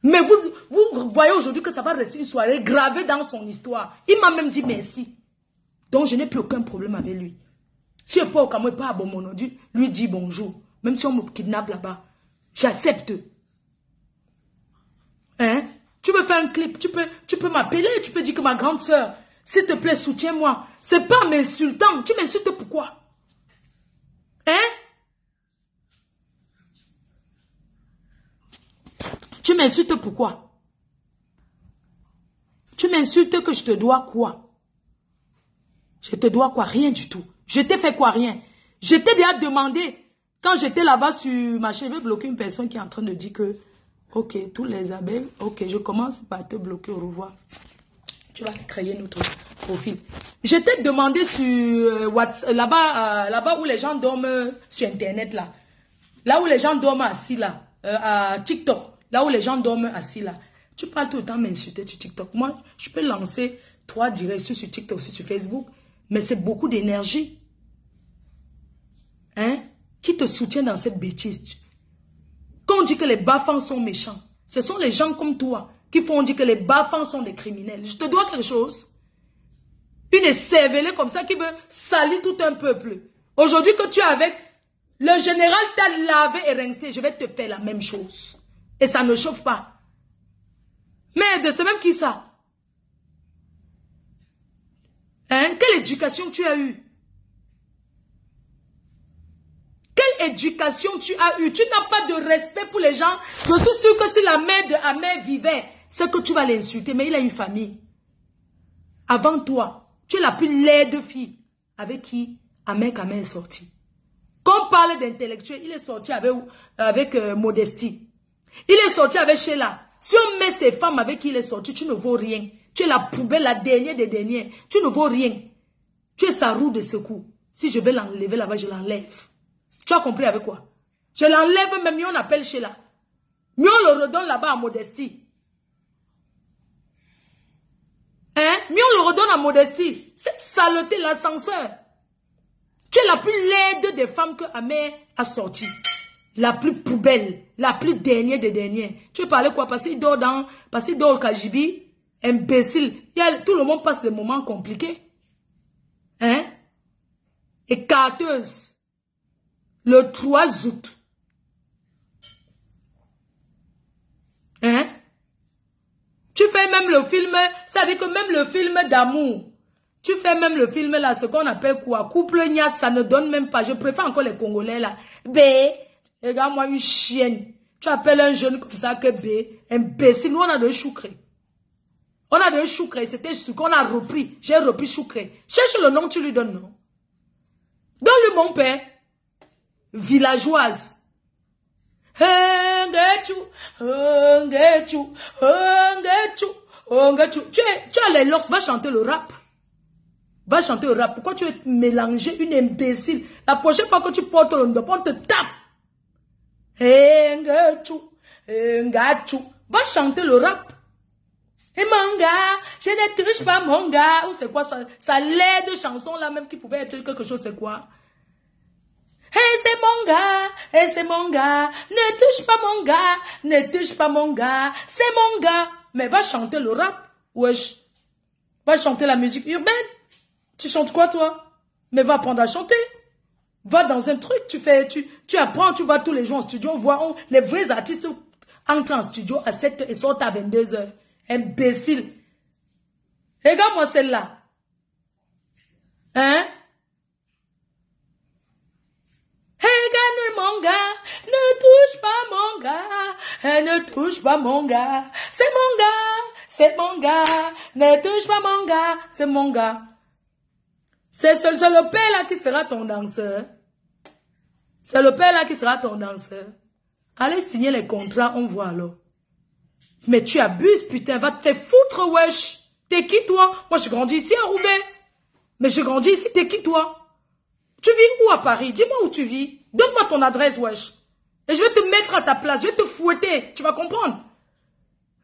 Mais vous voyez aujourd'hui que ça va rester une soirée gravée dans son histoire. Il m'a même dit merci. Donc je n'ai plus aucun problème avec lui. Si je ne peux pas au Cameroun, pas à Bomonodu, lui dit bonjour. Même si on me kidnappe là-bas. J'accepte. Hein? Tu veux faire un clip, tu peux m'appeler, tu peux dire que ma grande soeur, s'il te plaît, soutiens-moi. C'est pas m'insultant. Tu m'insultes pourquoi? Hein? Tu m'insultes pourquoi? Tu m'insultes que je te dois quoi? Je te dois quoi? Rien du tout. Je t'ai fait quoi? Rien. Je t'ai déjà demandé, quand j'étais là-bas sur ma chaîne, je vais bloquer une personne qui est en train de dire que, ok, tous les abeilles, ok, je commence par te bloquer, au revoir. Tu vas créer notre profil. Je t'ai demandé sur WhatsApp, là-bas où les gens dorment sur Internet, là. Là où les gens dorment assis, là. À TikTok. Là où les gens dorment assis, là. Tu parles tout le temps m'insulter sur TikTok. Moi, je peux lancer 3 directs sur TikTok, sur Facebook. Mais c'est beaucoup d'énergie. Hein? Qui te soutient dans cette bêtise? Quand on dit que les bas-fans sont méchants, ce sont les gens comme toi qui font dire que les bas-fans sont des criminels. Je te dois quelque chose. Une écervelée comme ça qui veut salir tout un peuple. Aujourd'hui que tu es avec, le général t'a lavé et rincé, je vais te faire la même chose. Et ça ne chauffe pas. Mais de ce même qui ça? Hein? Quelle éducation tu as eue? Quelle éducation tu as eue? Tu n'as pas de respect pour les gens. Je suis sûr que si la mère de Ahmed vivait, c'est que tu vas l'insulter. Mais il a une famille. Avant toi, tu es la plus laide fille avec qui Ahmed est sorti. Quand on parle d'intellectuel, il est sorti avec Modestie. Il est sorti avec Sheila. Si on met ces femmes avec qui il est sorti, tu ne vaux rien. Tu es la poubelle, la dernière des dernières. Tu ne vaux rien. Tu es sa roue de secours. Si je vais l'enlever là-bas, je l'enlève. Tu as compris avec quoi? Je l'enlève, même mieux on appelle Sheila. Mieux on le redonne là-bas à Modestie. Hein? Mieux on le redonne à Modestie. Cette saleté, l'ascenseur. Tu es la plus laide des femmes que Ahmed a sorti. La plus poubelle, la plus dernière des dernières. Tu parlais quoi? Parce qu'il dort au Kajibi. Imbécile. Tout le monde passe des moments compliqués. Hein? Écarteuse. Le 3 août. Hein? Tu fais même le film, ça veut dire que même le film d'amour, tu fais même le film là, ce qu'on appelle quoi? Couple Nia, ça ne donne même pas. Je préfère encore les Congolais là. B, regarde-moi une chienne. Tu appelles un jeune comme ça que B, imbécile. Nous on a de choucré. On a de choucré, c'était ce qu'on a repris. J'ai repris choucré. Cherche le nom, tu lui donnes, non? Donne-lui mon père. Villageoise. Tu as les locks, va chanter le rap. Va chanter le rap. Pourquoi tu veux mélanger une imbécile? La prochaine fois que tu portes le ndop, on te tape. Va chanter le rap. Et mon gars, je ne touche pas mon gars. Ou c'est quoi ça? Ça l'aide de chanson là même qui pouvait être quelque chose, c'est quoi? C'est mon gars, c'est mon gars, ne touche pas mon gars, ne touche pas mon gars, c'est mon gars. Mais va chanter le rap, wesh. Va chanter la musique urbaine. Tu chantes quoi toi? Mais va apprendre à chanter. Va dans un truc, tu apprends, tu vas tous les jours en studio, on voit les vrais artistes entrent en studio à 7h et sortent à 22h. Imbécile. Regarde-moi celle-là. Hein? Regarde mon gars, ne touche pas mon gars, ne touche pas mon gars, c'est mon gars, c'est mon gars, ne touche pas mon gars, c'est mon gars. C'est le père là qui sera ton danseur. C'est le père là qui sera ton danseur. Allez signer les contrats, on voit alors. Mais tu abuses, putain, va te faire foutre, wesh. T'es qui toi? Moi je grandis ici à Roubaix. Mais je grandis ici, t'es qui toi? Tu vis où à Paris? Dis-moi où tu vis. Donne-moi ton adresse, wesh. Et je vais te mettre à ta place. Je vais te fouetter. Tu vas comprendre.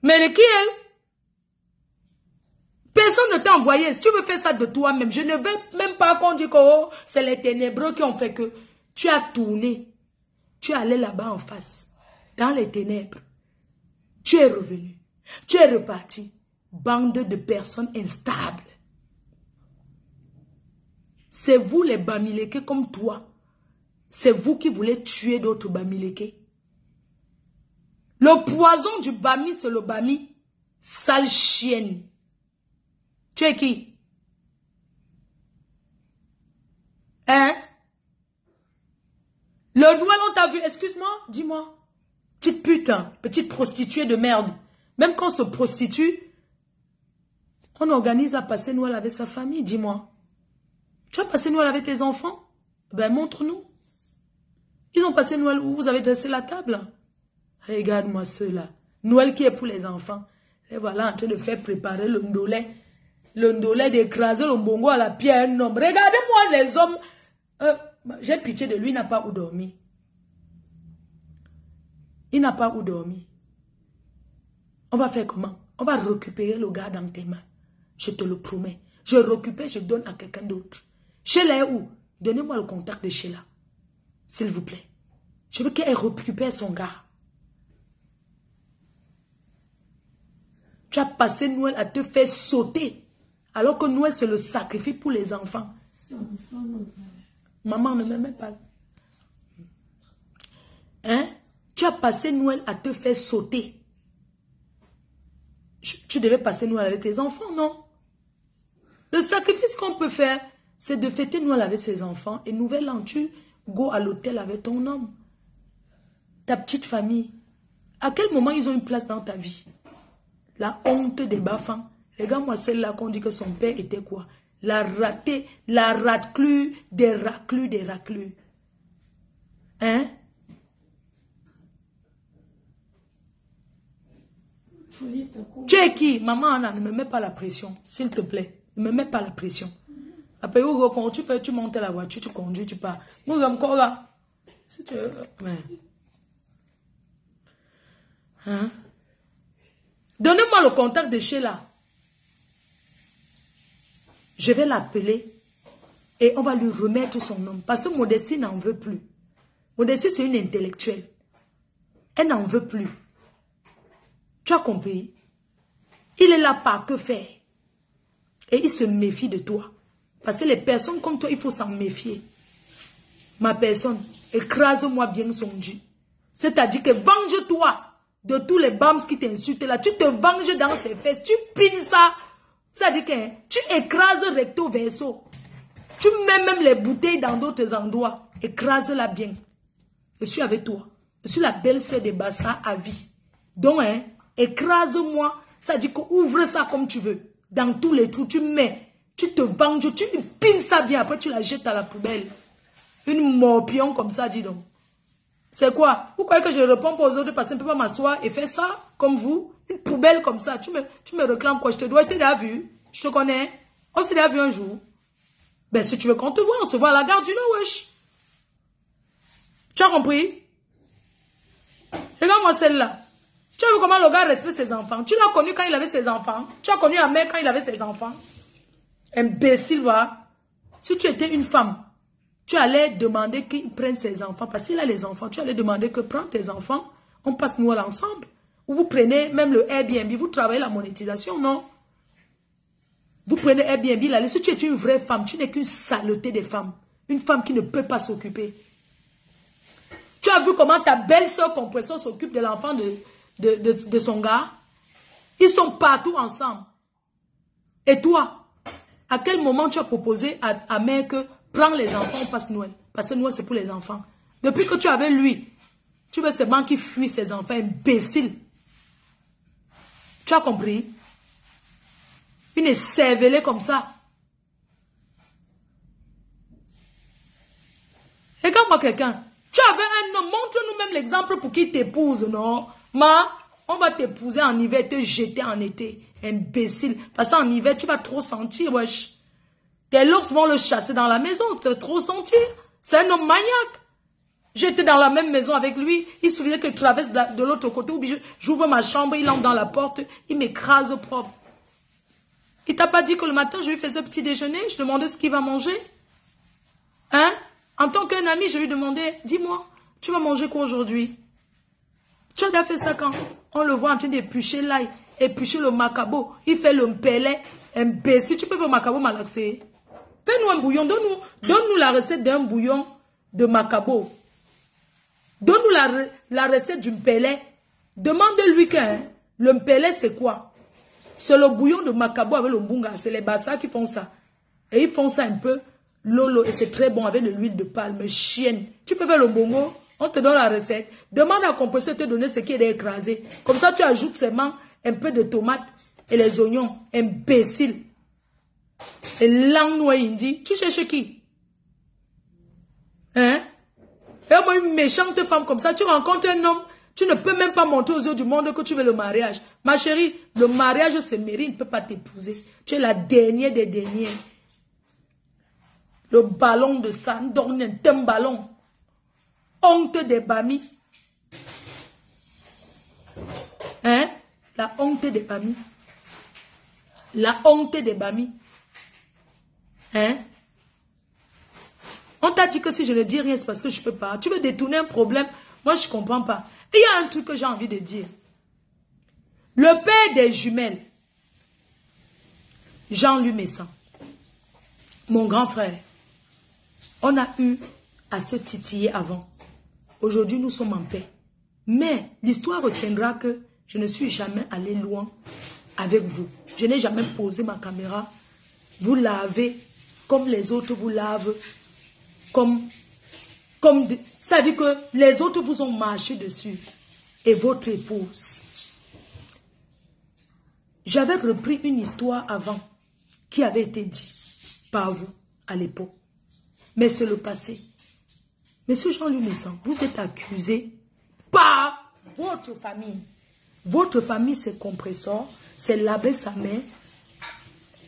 Mais elle est qui, elle? Personne ne t'a envoyé. Si tu veux faire ça de toi-même, je ne veux même pas qu'on dise que oh, c'est les ténébreux qui ont fait que tu as tourné. Tu es allé là-bas en face. Dans les ténèbres. Tu es revenu. Tu es reparti. Bande de personnes instables. C'est vous les Bamileke comme toi. C'est vous qui voulez tuer d'autres Bamileke. Le poison du Bami, c'est le Bami. Sale chienne. Tu es qui? Hein? Le Nouvel, on t'a vu, excuse-moi, dis-moi. Petite putain, petite prostituée de merde. Même quand on se prostitue, on organise à passer Noël avec sa famille, dis-moi. Tu as passé Noël avec tes enfants? Ben, montre-nous. Ils ont passé Noël où vous avez dressé la table. Regarde-moi ceux-là. Noël qui est pour les enfants. Et voilà, en train de faire préparer le ndolé. Le ndolé d'écraser le bongo à la pierre. Non, regardez-moi les hommes. J'ai pitié de lui, il n'a pas où dormir. Il n'a pas où dormir. On va faire comment? On va récupérer le gars dans tes mains. Je te le promets. Je récupère, je donne à quelqu'un d'autre. Sheila est où? Donnez-moi le contact de Sheila. S'il vous plaît. Je veux qu'elle récupère son gars. Tu as passé Noël à te faire sauter. Alors que Noël, c'est le sacrifice pour les enfants. Maman ne m'aimait pas. Hein? Tu as passé Noël à te faire sauter. Tu devais passer Noël avec tes enfants, non? Le sacrifice qu'on peut faire, c'est de fêter Noël avec ses enfants. Et nouvel an, tu go à l'hôtel avec ton homme. Ta petite famille. À quel moment ils ont une place dans ta vie? La honte des bafans. Regarde-moi celle-là qu'on dit que son père était quoi? La ratée, la raclue, des raclus, des raclus. Hein? Tu es qui? Maman Anna, ne me mets pas la pression, s'il te plaît. Ne me mets pas la pression. Après, tu montes la voiture, tu conduis, tu pars. Nous sommes encore là. Si tu veux. Ouais. Hein? Donnez-moi le contact de Sheila. Je vais l'appeler et on va lui remettre son nom. Parce que Modestie n'en veut plus. Modestie, c'est une intellectuelle. Elle n'en veut plus. Tu as compris? Il est là par que faire. Et il se méfie de toi. Parce que les personnes comme toi, il faut s'en méfier. Ma personne, écrase-moi bien son Dieu. C'est-à-dire que venge-toi de tous les bams qui t'insultent là. Tu te venges dans ses fesses. Tu pines ça. C'est-à-dire que tu écrases recto verso. Tu mets même les bouteilles dans d'autres endroits. Écrase-la bien. Je suis avec toi. Je suis la belle-sœur de Bassa à vie. Donc, hein, écrase-moi. C'est-à-dire que ouvre ça comme tu veux. Dans tous les trous, tu mets. Tu te venges. Tu pines ça bien. Après, tu la jettes à la poubelle. Une morpion comme ça, dis donc. C'est quoi? Vous croyez que je réponds pas aux autres parce que je ne peux pas m'asseoir et faire ça comme vous? Une poubelle comme ça. Tu me réclames quoi? Je te dois être déjà vu. Je te connais. On s'est déjà vu un jour. Ben, si tu veux qu'on te voit, on se voit à la gare du Nord, wesh. Tu as compris? Regarde-moi celle-là. Tu as vu comment le gars respecte ses enfants? Tu l'as connu quand il avait ses enfants? Tu as connu la mère quand il avait ses enfants? Imbécile, va. Si tu étais une femme, tu allais demander qu'il prenne ses enfants. Parce qu'il a les enfants. Tu allais demander que prends tes enfants. On passe Noël ensemble. Ou vous prenez même le Airbnb. Vous travaillez la monétisation, non? Vous prenez Airbnb. Là, si tu es une vraie femme, tu n'es qu'une saleté des femmes. Une femme qui ne peut pas s'occuper. Tu as vu comment ta belle-sœur compression s'occupe de l'enfant de son gars? Ils sont partout ensemble. Et toi, à quel moment tu as proposé à mère que prends les enfants, on passe Noël? Parce que Noël, c'est pour les enfants. Depuis que tu es avec lui, tu veux seulement qu'il fuit ses enfants, imbécile. Tu as compris? Une écervelée comme ça. Regarde-moi quelqu'un. Tu avais un homme, montre-nous même l'exemple pour qu'il t'épouse, non? On va t'épouser en hiver et te jeter en été. Imbécile. Parce qu'en hiver, tu vas trop sentir, wesh. Tes l'ours vont le chasser dans la maison, tu vas trop sentir. C'est un homme maniaque. J'étais dans la même maison avec lui. Il suffisait que je traverse de l'autre côté. J'ouvre ma chambre, il entre dans la porte. Il m'écrase propre. Il t'a pas dit que le matin, je lui faisais petit déjeuner. Je demandais ce qu'il va manger. Hein? En tant qu'un ami, je lui demandais, dis-moi, tu vas manger quoi aujourd'hui? Tu as déjà fait ça quand on le voit en train d'éplucher l'ail, éplucher le macabo. Il fait le mpélé, imbécile. Tu peux faire le macabo malaxé. Fais-nous un bouillon. Donne-nous la recette d'un bouillon de macabo. Donne-nous la recette du mpélé. Demande-lui que le mpélé, c'est quoi? C'est le bouillon de macabo avec le mbunga. C'est les bassas qui font ça. Et ils font ça un peu lolo. Et c'est très bon avec de l'huile de palme. Chienne. Tu peux faire le bongo. On te donne la recette. Demande à compresseur de te donner ce qui est écrasé. Comme ça, tu ajoutes seulement un peu de tomates et les oignons. Imbécile. Et l'angnois indi. Tu cherches qui? Hein? Et moi, une méchante femme comme ça, tu rencontres un homme, tu ne peux même pas montrer aux yeux du monde que tu veux le mariage. Ma chérie, le mariage se mérite, il ne peut pas t'épouser. Tu es la dernière des derniers. Le ballon de sang, un ballon. Honte des bamis. Hein? La honte des bamis. La honte des bamis. Hein? On t'a dit que si je ne dis rien, c'est parce que je ne peux pas. Tu veux détourner un problème? Moi, je ne comprends pas. Et il y a un truc que j'ai envie de dire. Le père des jumelles, Jean-Louis Messan, mon grand frère, on a eu à se titiller avant. Aujourd'hui, nous sommes en paix. Mais l'histoire retiendra que je ne suis jamais allé loin avec vous. Je n'ai jamais posé ma caméra. Vous lavez comme les autres vous lavent. Ça veut dire que les autres vous ont marché dessus. Et votre épouse. J'avais repris une histoire avant qui avait été dite par vous à l'époque. Mais c'est le passé. Monsieur Jean-Louis Messan, vous êtes accusé par votre famille. Votre famille, c'est Compressor, c'est l'abbé Samer,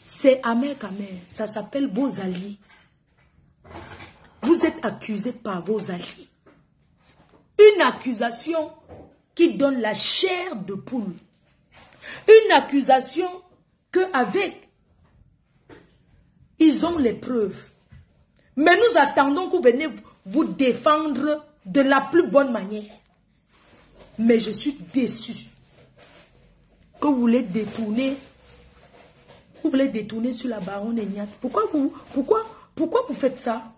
c'est Amer Kamer. Ça s'appelle vos alliés. Vous êtes accusé par vos alliés. Une accusation qui donne la chair de poule. Une accusation qu'avec, ils ont les preuves. Mais nous attendons que vous veniez vous défendre de la plus bonne manière. Mais je suis déçu que vous voulez détourner. Vous voulez détourner sur la baronne Enyat. Pourquoi vous faites ça?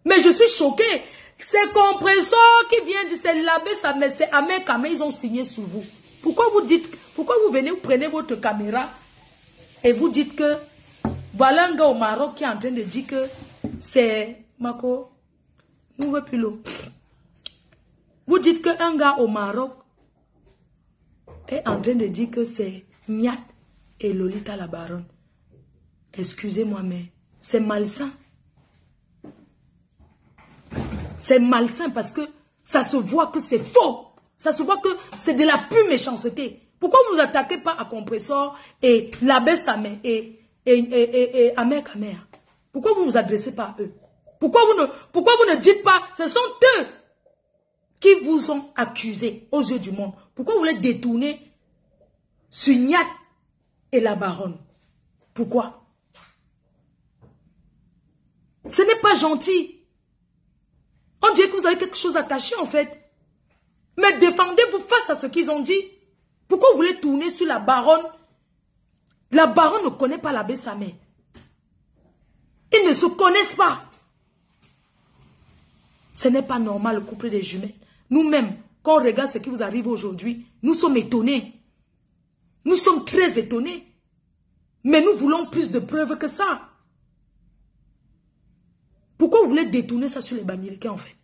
Mais je suis choqué. C'est Compressor qui vient dire c'est l'abbé Samer, c'est Amer Kamer, ils ont signé sur vous. Pourquoi vous venez, vous prenez votre caméra et vous dites que voilà un gars au Maroc qui est en train de dire que c'est Mako, nous ne plus l'eau. Vous dites qu'un gars au Maroc est en train de dire que c'est Nyat et Lolita la baronne. Excusez-moi, mais c'est malsain. C'est malsain parce que ça se voit que c'est faux. Ça se voit que c'est de la pure méchanceté. Pourquoi vous ne vous attaquez pas à Compressor et l'abbé Samer et Amer Kamer? Pourquoi vous ne vous adressez pas à eux? Pourquoi vous ne dites pas, ce sont eux qui vous ont accusé aux yeux du monde? Pourquoi vous voulez détourner sur Nyat et la baronne? Pourquoi? Ce n'est pas gentil. On dirait que vous avez quelque chose à cacher en fait. Mais défendez-vous face à ce qu'ils ont dit. Pourquoi vous voulez tourner sur la baronne? La baronne ne connaît pas l'abbé Samer. Ils ne se connaissent pas. Ce n'est pas normal le couple des jumelles. Nous-mêmes, quand on regarde ce qui vous arrive aujourd'hui, nous sommes étonnés. Nous sommes très étonnés. Mais nous voulons plus de preuves que ça. Pourquoi vous voulez détourner ça sur les Bamilekés en fait?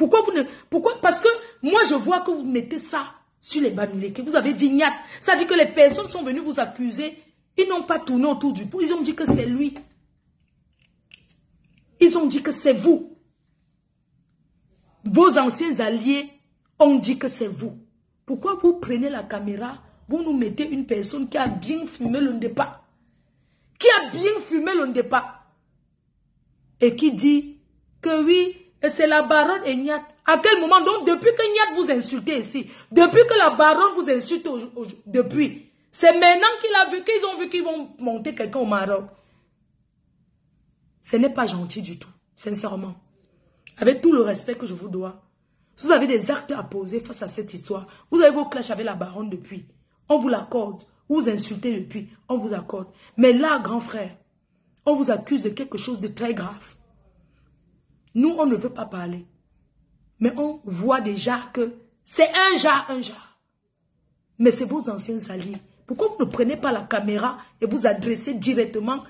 Pourquoi vous ne... Pourquoi? Parce que moi, je vois que vous mettez ça sur les Bamileke, que vous avez dit Nyat. Ça dit que les personnes sont venues vous accuser. Ils n'ont pas tourné autour du pot. Ils ont dit que c'est lui. Ils ont dit que c'est vous. Vos anciens alliés ont dit que c'est vous. Pourquoi vous prenez la caméra, vous nous mettez une personne qui a bien fumé le départ, qui a bien fumé le départ, et qui dit que oui, c'est la baronne et Nyat. À quel moment? Donc, depuis que Nyat vous insultez ici, depuis que la baronne vous insulte, depuis, c'est maintenant qu'il a vu, qu'ils ont vu qu'ils vont monter quelqu'un au Maroc. Ce n'est pas gentil du tout, sincèrement. Avec tout le respect que je vous dois. Si vous avez des actes à poser face à cette histoire, vous avez vos clashs avec la baronne depuis, on vous l'accorde. Vous insultez depuis, on vous accorde. Mais là, grand frère, on vous accuse de quelque chose de très grave. Nous, on ne veut pas parler. Mais on voit déjà que c'est un genre. Mais c'est vos anciens alliés. Pourquoi vous ne prenez pas la caméra et vous adressez directement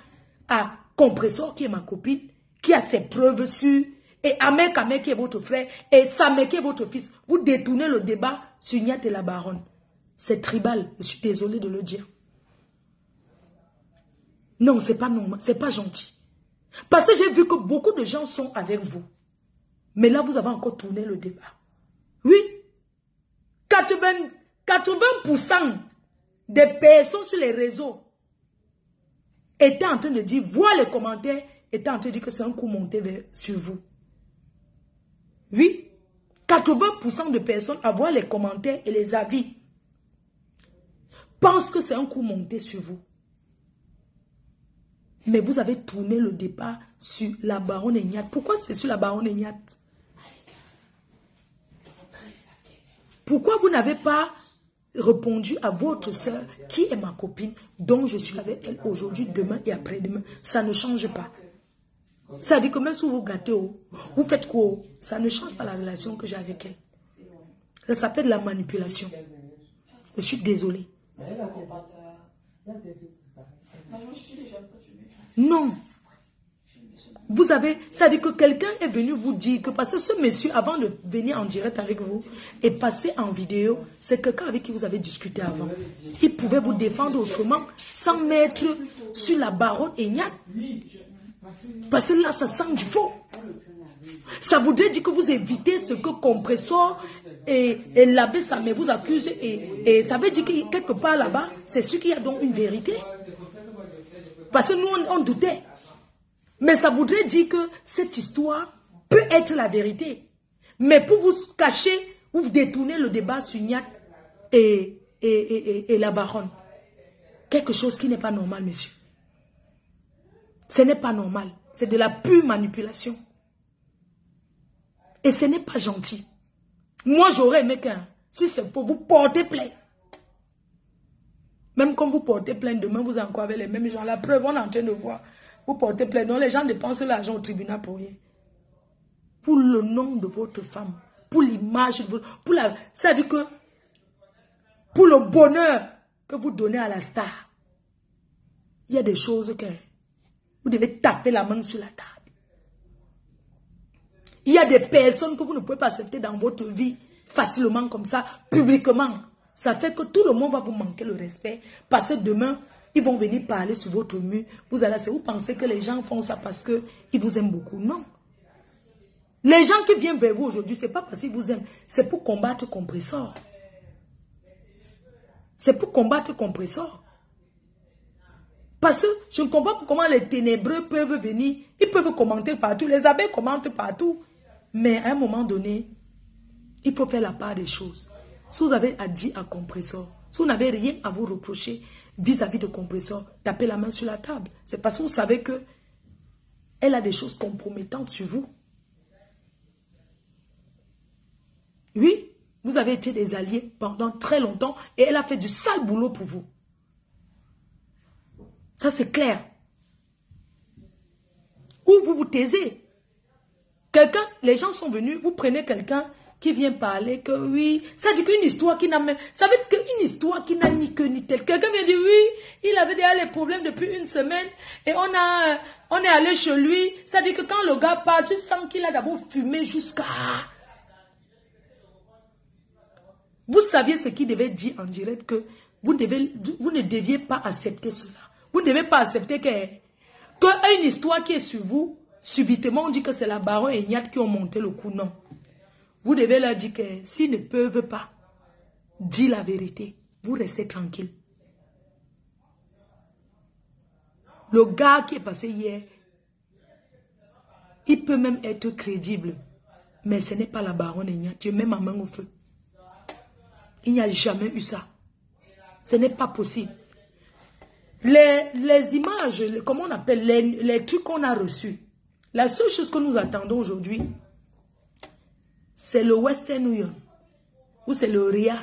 à Compressor, qui est ma copine, qui a ses preuves sûres, et Amek Amek qui est votre frère, et Samek qui est votre fils. Vous détournez le débat sur Nyat et la baronne. C'est tribal, je suis désolé de le dire. Non, c'est pas normal, c'est pas gentil. Parce que j'ai vu que beaucoup de gens sont avec vous. Mais là, vous avez encore tourné le débat. Oui. 80% des personnes sur les réseaux étaient en train de dire, voir les commentaires, étaient en train de dire que c'est un coup monté sur vous. Oui. 80% de personnes à voir les commentaires et les avis pensent que c'est un coup monté sur vous. Mais vous avez tourné le débat sur la baronne Nyat. Pourquoi c'est sur la baronne Nyat? Pourquoi vous n'avez pas répondu à votre soeur qui est ma copine, dont je suis avec elle aujourd'hui, demain et après-demain? Ça ne change pas. Ça dit que même si vous gâtez, vous faites quoi? Ça ne change pas la relation que j'ai avec elle. Ça s'appelle la manipulation. Je suis désolée. Non. Vous avez, ça dit que quelqu'un est venu vous dire que parce que ce monsieur, avant de venir en direct avec vous et passer en vidéo, c'est quelqu'un avec qui vous avez discuté avant. Il pouvait vous défendre autrement sans mettre sur la baronne et Nyat. Parce que là, ça sent du faux. Ça voudrait dire que vous évitez ce que Compressor et l'abbé Samé vous accusent. Et ça veut dire que quelque part là-bas, c'est sûr qu'il y a donc une vérité. Parce que nous, on doutait. Mais ça voudrait dire que cette histoire peut être la vérité. Mais pour vous cacher, vous détournez le débat sur Nyat et la baronne. Quelque chose qui n'est pas normal, monsieur. Ce n'est pas normal. C'est de la pure manipulation. Et ce n'est pas gentil. Moi, j'aurais aimé qu'un, si c'est pour vous porter plainte. Même quand vous portez plainte, demain, vous êtes encore avec les mêmes gens. La preuve, on est en train de voir. Vous portez plainte. Donc, les gens dépensent l'argent au tribunal pour rien. Pour le nom de votre femme. Pour l'image de votre... Ça veut dire que pour le bonheur que vous donnez à la star, il y a des choses que vous devez taper la main sur la table. Il y a des personnes que vous ne pouvez pas accepter dans votre vie facilement comme ça, publiquement. Ça fait que tout le monde va vous manquer le respect. Parce que demain, ils vont venir parler sur votre mur. Vous pensez que les gens font ça parce qu'ils vous aiment beaucoup. Non. Les gens qui viennent vers vous aujourd'hui, ce n'est pas parce qu'ils vous aiment. C'est pour combattre Compressor. C'est pour combattre Compressor. Parce que je ne comprends pas comment les ténébreux peuvent venir. Ils peuvent commenter partout. Les abbés commentent partout. Mais à un moment donné, il faut faire la part des choses. Si vous avez à dire à Compressor, si vous n'avez rien à vous reprocher vis-à-vis de Compressor, tapez la main sur la table. C'est parce que vous savez que elle a des choses compromettantes sur vous. Oui, vous avez été des alliés pendant très longtemps et elle a fait du sale boulot pour vous. Ça, c'est clair. Ou vous vous taisez. Quelqu'un, les gens sont venus, vous prenez quelqu'un qui vient parler que oui, ça dit qu'une histoire qui n'a même... Ça veut dire qu'une histoire qui n'a ni queue ni tête. Quelqu'un vient dire oui, il avait déjà les problèmes depuis une semaine et on est allé chez lui. Ça dit que quand le gars part, tu sens qu'il a d'abord fumé jusqu'à... Vous saviez ce qu'il devait dire en direct, que vous ne deviez pas accepter cela. Vous ne devez pas accepter que une histoire qui est sur vous, subitement on dit que c'est la baronne et Niat qui ont monté le coup. Non. Vous devez leur dire que s'ils ne peuvent pas dire la vérité, vous restez tranquille. Le gars qui est passé hier, il peut même être crédible, mais ce n'est pas la baronne et Niat. Dieu met ma main au feu. Il n'y a jamais eu ça. Ce n'est pas possible. Les images, comment on appelle, les trucs qu'on a reçus, la seule chose que nous attendons aujourd'hui, c'est le Western Union, ou c'est le RIA,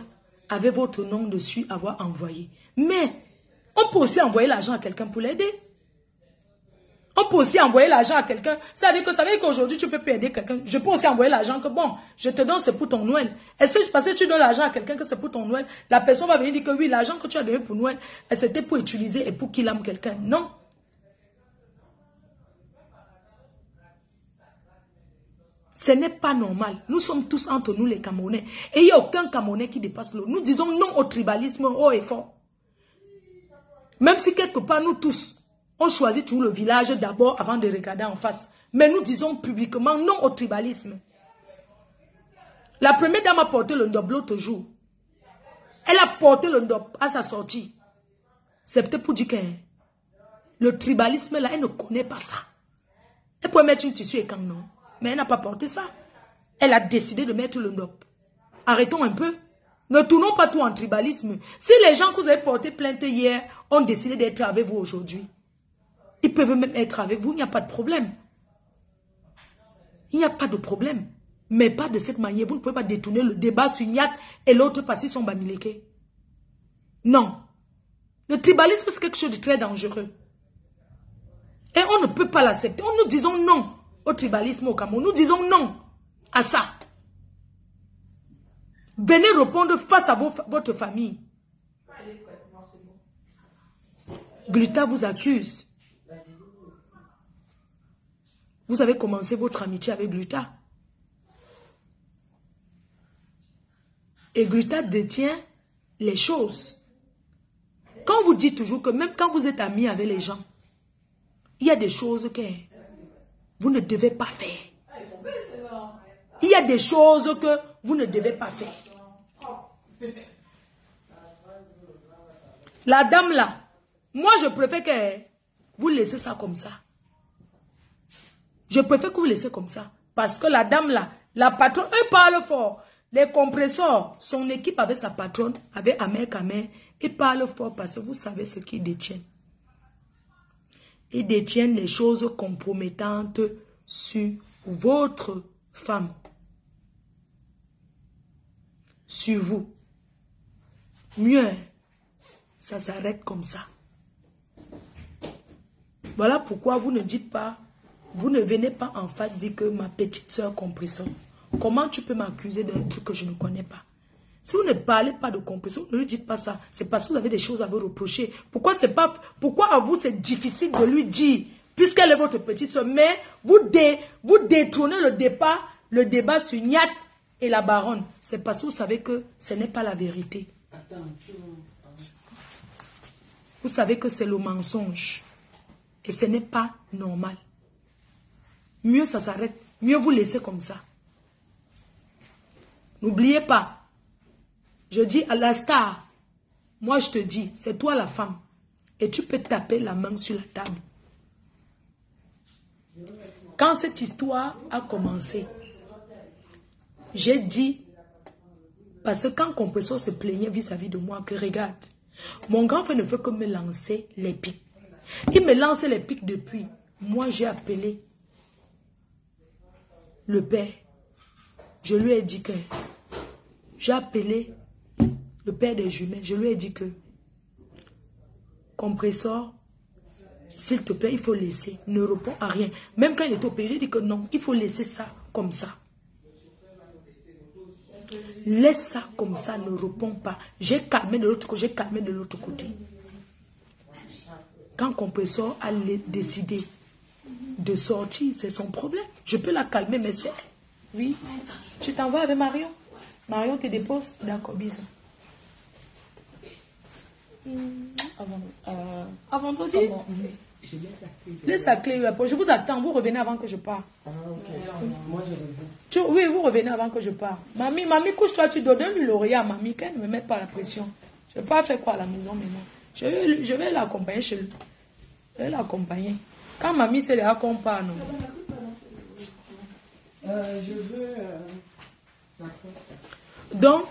avec votre nom dessus, avoir envoyé. Mais, on peut aussi envoyer l'argent à quelqu'un pour l'aider. On peut aussi envoyer l'argent à quelqu'un. Ça veut dire que, ça veut dire qu'aujourd'hui, tu peux aider quelqu'un. Je peux aussi envoyer l'argent que, bon, je te donne, c'est pour ton Noël. Est-ce que parce que tu donnes l'argent à quelqu'un que c'est pour ton Noël, la personne va venir dire que oui, l'argent que tu as donné pour Noël, c'était pour utiliser et pour qu'il aime quelqu'un. Non. Ce n'est pas normal. Nous sommes tous entre nous les Camerounais. Et il n'y a aucun Camerounais qui dépasse l'autre. Nous disons non au tribalisme haut et fort. Même si quelque part, nous tous, on choisit tout le village d'abord avant de regarder en face. Mais nous disons publiquement non au tribalisme. La première dame a porté le ndop l'autre jour. Elle a porté le ndop à sa sortie. C'est peut-être pour dire que le tribalisme là, elle ne connaît pas ça. Elle peut mettre une tissu et quand non. Mais elle n'a pas porté ça. Elle a décidé de mettre le ndop. Arrêtons un peu. Ne tournons pas tout en tribalisme. Si les gens que vous avez porté plainte hier ont décidé d'être avec vous aujourd'hui, ils peuvent même être avec vous, il n'y a pas de problème. Il n'y a pas de problème. Mais pas de cette manière. Vous ne pouvez pas détourner le débat sur Niat et l'autre parce qu'ils sont bamileke. Non. Le tribalisme, c'est quelque chose de très dangereux. Et on ne peut pas l'accepter. Nous disons non au tribalisme au Cameroun. Nous disons non à ça. Venez répondre face à votre famille. Gluta vous accuse. Vous avez commencé votre amitié avec Gluta. Et Gluta détient les choses. Quand vous dites toujours que même quand vous êtes amis avec les gens, il y a des choses que vous ne devez pas faire. Il y a des choses que vous ne devez pas faire. La dame là, moi je préfère que vous laissez ça comme ça. Je préfère que vous laissez comme ça. Parce que la dame là, la patronne, elle parle fort. Les compresseurs, son équipe avec sa patronne, avec Amer Kamer, ils parlent fort parce que vous savez ce qu'ils détiennent. Ils détiennent les choses compromettantes sur votre femme. Sur vous. Mieux, ça s'arrête comme ça. Voilà pourquoi vous ne dites pas, vous ne venez pas en face dire que ma petite soeur compresseur. Comment tu peux m'accuser d'un truc que je ne connais pas? Si vous ne parlez pas de compression, ne lui dites pas ça. C'est parce que vous avez des choses à vous reprocher. Pourquoi à vous c'est difficile de lui dire, puisqu'elle est votre petite soeur, mais vous détournez le débat sur Niat et la baronne. C'est parce que vous savez que ce n'est pas la vérité. Vous savez que c'est le mensonge. Et ce n'est pas normal. Mieux ça s'arrête. Mieux vous laisser comme ça. N'oubliez pas. Je dis à la star. Moi je te dis. C'est toi la femme. Et tu peux taper la main sur la table. Quand cette histoire a commencé. J'ai dit. Parce que quand Compresseur se plaignait vis-à-vis de moi. Que regarde. Mon grand frère ne veut que me lancer les pics. Il me lance les pics depuis. Moi, j'ai appelé le père. Je lui ai dit que... J'ai appelé le père des jumelles. Je lui ai dit que... Compresseur, s'il te plaît, il faut laisser. Ne réponds à rien. Même quand il est au pays, j'ai dit que non, il faut laisser ça comme ça. Laisse ça comme ça, ne réponds pas. J'ai calmé de l'autre côté, j'ai calmé de l'autre côté. Quand Compresseur a décidé de sortir, c'est son problème. Je peux la calmer, mais c'est... Oui, tu t'en vas avec Marion. Marion te dépose? D'accord, bisous. Vendredi? Laisse la clé. Je vous attends. Vous revenez avant que je parte. Ah, ok. Moi, je reviens. Oui, vous revenez avant que je parte. Mamie, couche-toi, tu donnes l'oreiller à mamie, qu'elle ne me mette pas la pression. Je ne vais pas faire quoi à la maison maintenant. Je vais l'accompagner chez lui. Je vais l'accompagner. Quand mamie c'est là qu'on parle. Je veux... Donc,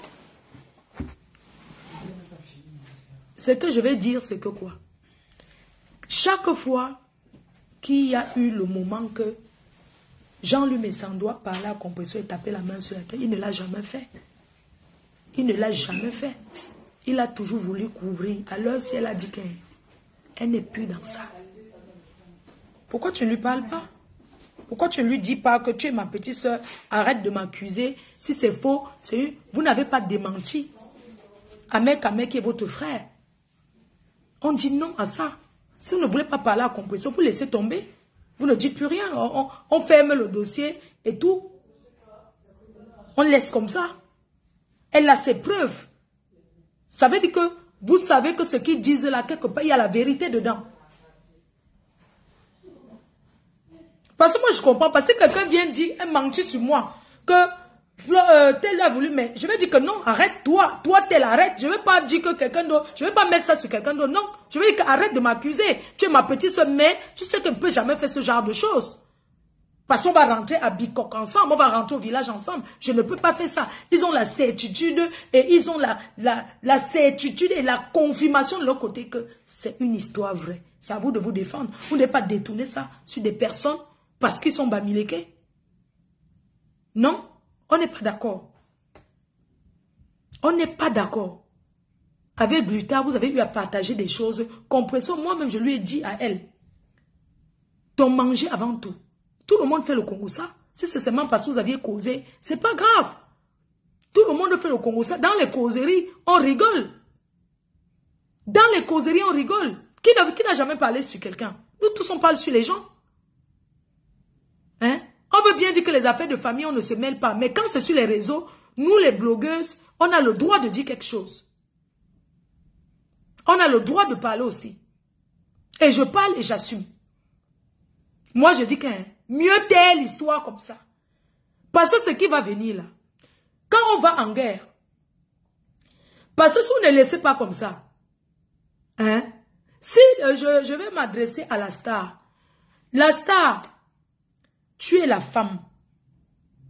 ce que je vais dire, c'est que quoi? Chaque fois qu'il y a eu le moment que Jean-Luc Messan doit parler à la compression et taper la main sur la tête, il ne l'a jamais fait. Il ne l'a jamais fait. Il a toujours voulu couvrir. Alors si elle a dit qu'elle n'est plus dans ça. Pourquoi tu ne lui parles pas? Pourquoi tu ne lui dis pas que tu es ma petite soeur, arrête de m'accuser. Si c'est faux, vous n'avez pas démenti. Amek est votre frère. On dit non à ça. Si vous ne voulez pas parler à la compression, vous laissez tomber. Vous ne dites plus rien. On ferme le dossier et tout. On laisse comme ça. Elle a ses preuves. Ça veut dire que vous savez que ce qu'ils disent là, quelque part, il y a la vérité dedans. Parce que moi, je comprends. Parce que quelqu'un vient dire, elle mentit sur moi, que tel a voulu, mais je vais dire que non, arrête, toi tel, arrête. Je ne vais pas dire que quelqu'un d'autre, je ne vais pas mettre ça sur quelqu'un d'autre. Non, je vais dire que arrête de m'accuser. Tu es ma petite soeur, mais tu sais que je ne peux jamais faire ce genre de choses. Parce qu'on va rentrer à Bicok ensemble, on va rentrer au village ensemble. Je ne peux pas faire ça. Ils ont la certitude et ils ont la certitude et la confirmation de leur côté que c'est une histoire vraie. C'est à vous de vous défendre. Vous n'avez pas détourner ça sur des personnes parce qu'ils sont bamileke. Non, on n'est pas d'accord. On n'est pas d'accord. Avec Gluta, vous avez eu à partager des choses. Compression, moi-même, je lui ai dit à elle, ton manger avant tout. Tout le monde fait le Congo ça. Si c'est seulement parce que vous aviez causé, c'est pas grave. Tout le monde fait le Congo ça. Dans les causeries, on rigole. Dans les causeries, on rigole. Qui n'a jamais parlé sur quelqu'un? Nous tous, on parle sur les gens. Hein? On veut bien dire que les affaires de famille, on ne se mêle pas. Mais quand c'est sur les réseaux, nous, les blogueuses, on a le droit de dire quelque chose. On a le droit de parler aussi. Et je parle et j'assume. Moi, je dis que mieux taire l'histoire comme ça. Parce que ce qui va venir là, quand on va en guerre, parce que si vous ne laissez pas comme ça, hein, si je vais m'adresser à la star, tu es la femme.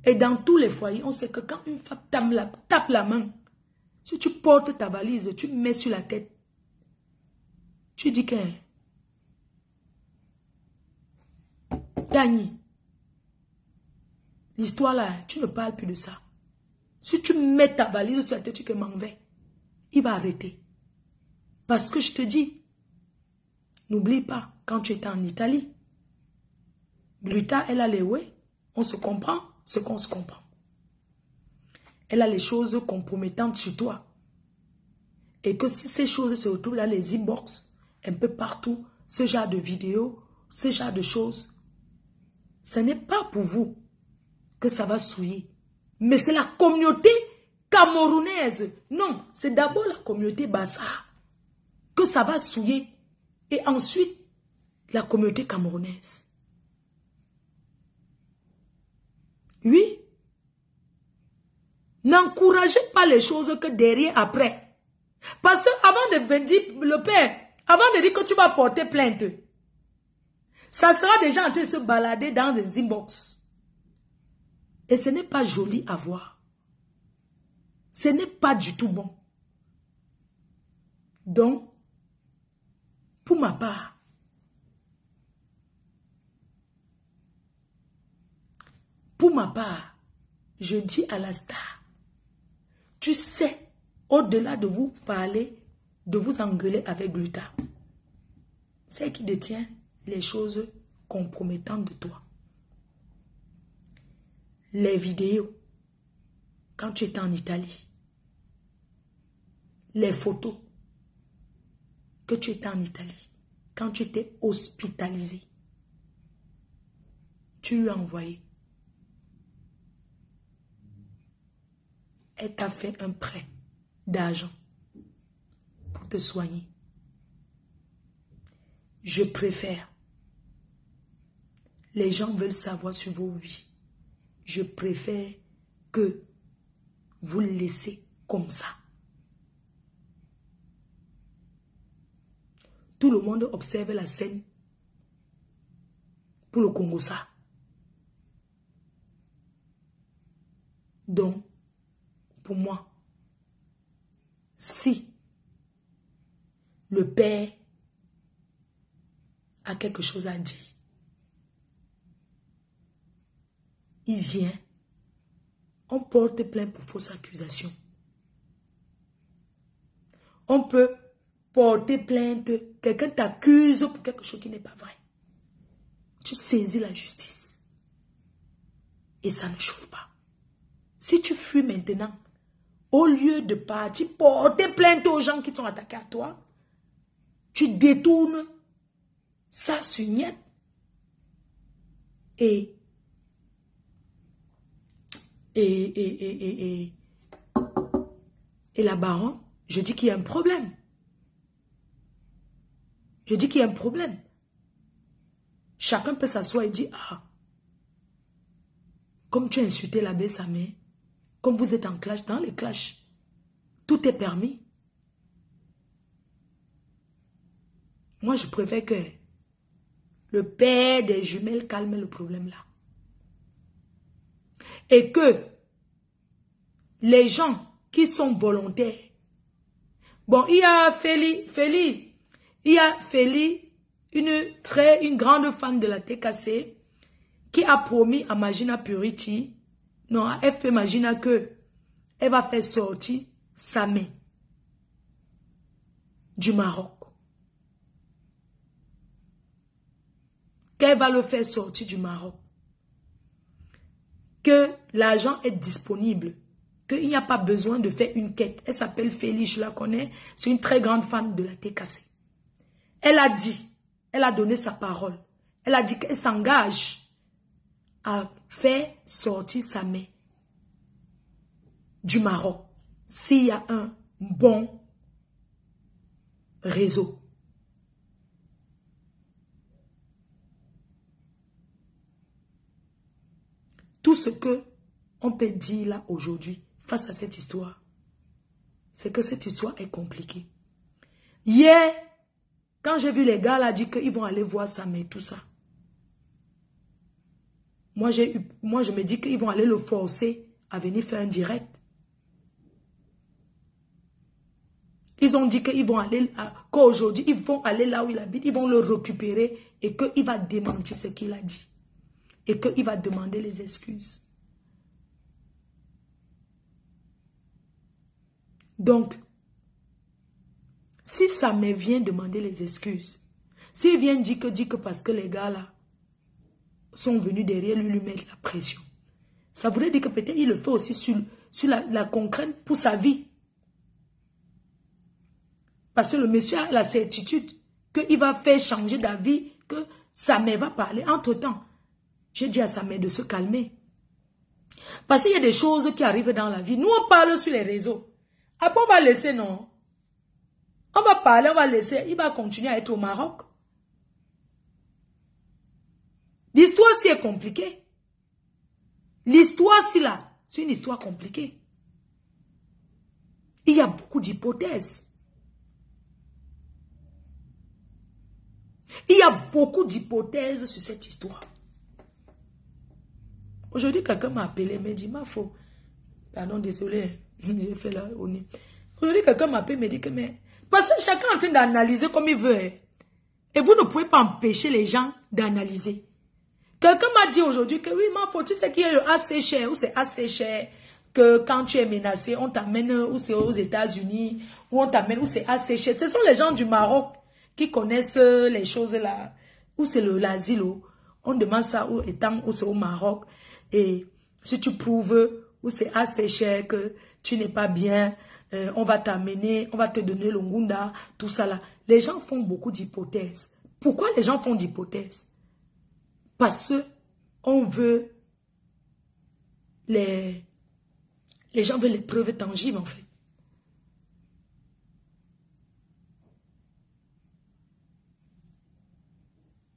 Et dans tous les foyers, on sait que quand une femme tape la main, si tu portes ta valise, tu mets sur la tête, tu dis que Dani, l'histoire là, tu ne parles plus de ça. Si tu mets ta valise sur la tête, tu que m'en vais, il va arrêter. Parce que je te dis, n'oublie pas, quand tu étais en Italie, Gluta, elle a les ouais, on se comprend ce qu'on se comprend. Elle a les choses compromettantes sur toi. Et que si ces choses se retrouvent dans les inbox, un peu partout, ce genre de vidéos, ce genre de choses, ce n'est pas pour vous que ça va souiller. Mais c'est la communauté camerounaise. Non, c'est d'abord la communauté Bassa que ça va souiller. Et ensuite, la communauté camerounaise. Oui. N'encouragez pas les choses que derrière, après. Parce que avant de dire, le père, avant de dire que tu vas porter plainte, ça sera déjà en train de se balader dans des inbox. Et ce n'est pas joli à voir. Ce n'est pas du tout bon. Donc, pour ma part, je dis à la star, tu sais, au-delà de vous parler, de vous engueuler avec Gluta, c'est qui détient les choses compromettantes de toi. Les vidéos, quand tu étais en Italie, les photos, que tu étais en Italie, quand tu étais hospitalisé, tu lui as envoyé. elle t'a fait un prêt d'argent pour te soigner. Je préfère. Les gens veulent savoir sur vos vies. Je préfère que vous le laissez comme ça. Tout le monde observe la scène pour le Congo ça. Donc, pour moi, si le père a quelque chose à dire, il vient, on porte plainte pour fausse accusation. On peut porter plainte, quelqu'un t'accuse pour quelque chose qui n'est pas vrai. Tu saisis la justice. Et ça ne chauffe pas. Si tu fuis maintenant, au lieu de partir porter plainte aux gens qui sont attaqués à toi, tu détournes ça sur net. Et la baronne, je dis qu'il y a un problème. Je dis qu'il y a un problème. Chacun peut s'asseoir et dire, ah, comme tu as insulté l'abbé Samé, comme vous êtes en clash, dans les clashs, tout est permis. Moi, je préfère que le père des jumelles calme le problème là. Et que les gens qui sont volontaires, bon, il y a Félie, une grande fan de la TKC, qui a promis à Magina Purity, non, à FP Magina que elle va faire sortir Samé du Maroc. Qu'elle va le faire sortir du Maroc. Que l'argent est disponible. Qu'il n'y a pas besoin de faire une quête. Elle s'appelle Félix, je la connais. C'est une très grande fan de la TKC. Elle a dit, elle a donné sa parole. Elle a dit qu'elle s'engage à faire sortir Samé du Maroc. S'il y a un bon réseau. Tout ce que on peut dire là aujourd'hui face à cette histoire, c'est que cette histoire est compliquée. Hier, quand j'ai vu les gars là dire qu'ils vont aller voir Samé, tout ça, moi je me dis qu'ils vont aller le forcer à venir faire un direct. Ils ont dit qu'ils vont aller, qu'aujourd'hui, ils vont aller là où il habite, ils vont le récupérer et qu'il va démentir ce qu'il a dit. Et qu'il va demander les excuses. Donc, si Samé vient demander les excuses, s'il vient dire que parce que les gars là sont venus derrière lui mettre la pression, ça voudrait dire que peut-être il le fait aussi sur la contrainte pour sa vie. Parce que le monsieur a la certitude qu'il va faire changer d'avis, que Samé va parler. Entre-temps, j'ai dit à Samé de se calmer. Parce qu'il y a des choses qui arrivent dans la vie. Nous, on parle sur les réseaux. Après, on va laisser, non? On va parler, on va laisser. Il va continuer à être au Maroc. L'histoire, si est compliquée. L'histoire, si là, c'est une histoire compliquée. Il y a beaucoup d'hypothèses. Il y a beaucoup d'hypothèses sur cette histoire. Aujourd'hui, quelqu'un m'a appelé, m'a dit, ma faux. Pardon, désolé, j'ai fait là au nez. Aujourd'hui, quelqu'un m'a appelé, m'a dit que, mais, parce que chacun est en train d'analyser comme il veut. Hein. Et vous ne pouvez pas empêcher les gens d'analyser. Quelqu'un m'a dit aujourd'hui que, oui, ma faux, tu sais qu'il y a le assez cher, ou c'est assez cher, que quand tu es menacé, on t'amène, ou c'est aux États-Unis, ou on t'amène, ou c'est assez cher. Ce sont les gens du Maroc qui connaissent les choses là, ou c'est l'asile, on demande ça, ou c'est au Maroc. Et si tu prouves où c'est assez cher, que tu n'es pas bien, on va t'amener, on va te donner le ngunda, tout ça là. Les gens font beaucoup d'hypothèses. Pourquoi les gens font d'hypothèses? Parce qu'on veut les Les gens veulent les preuves tangibles, en fait.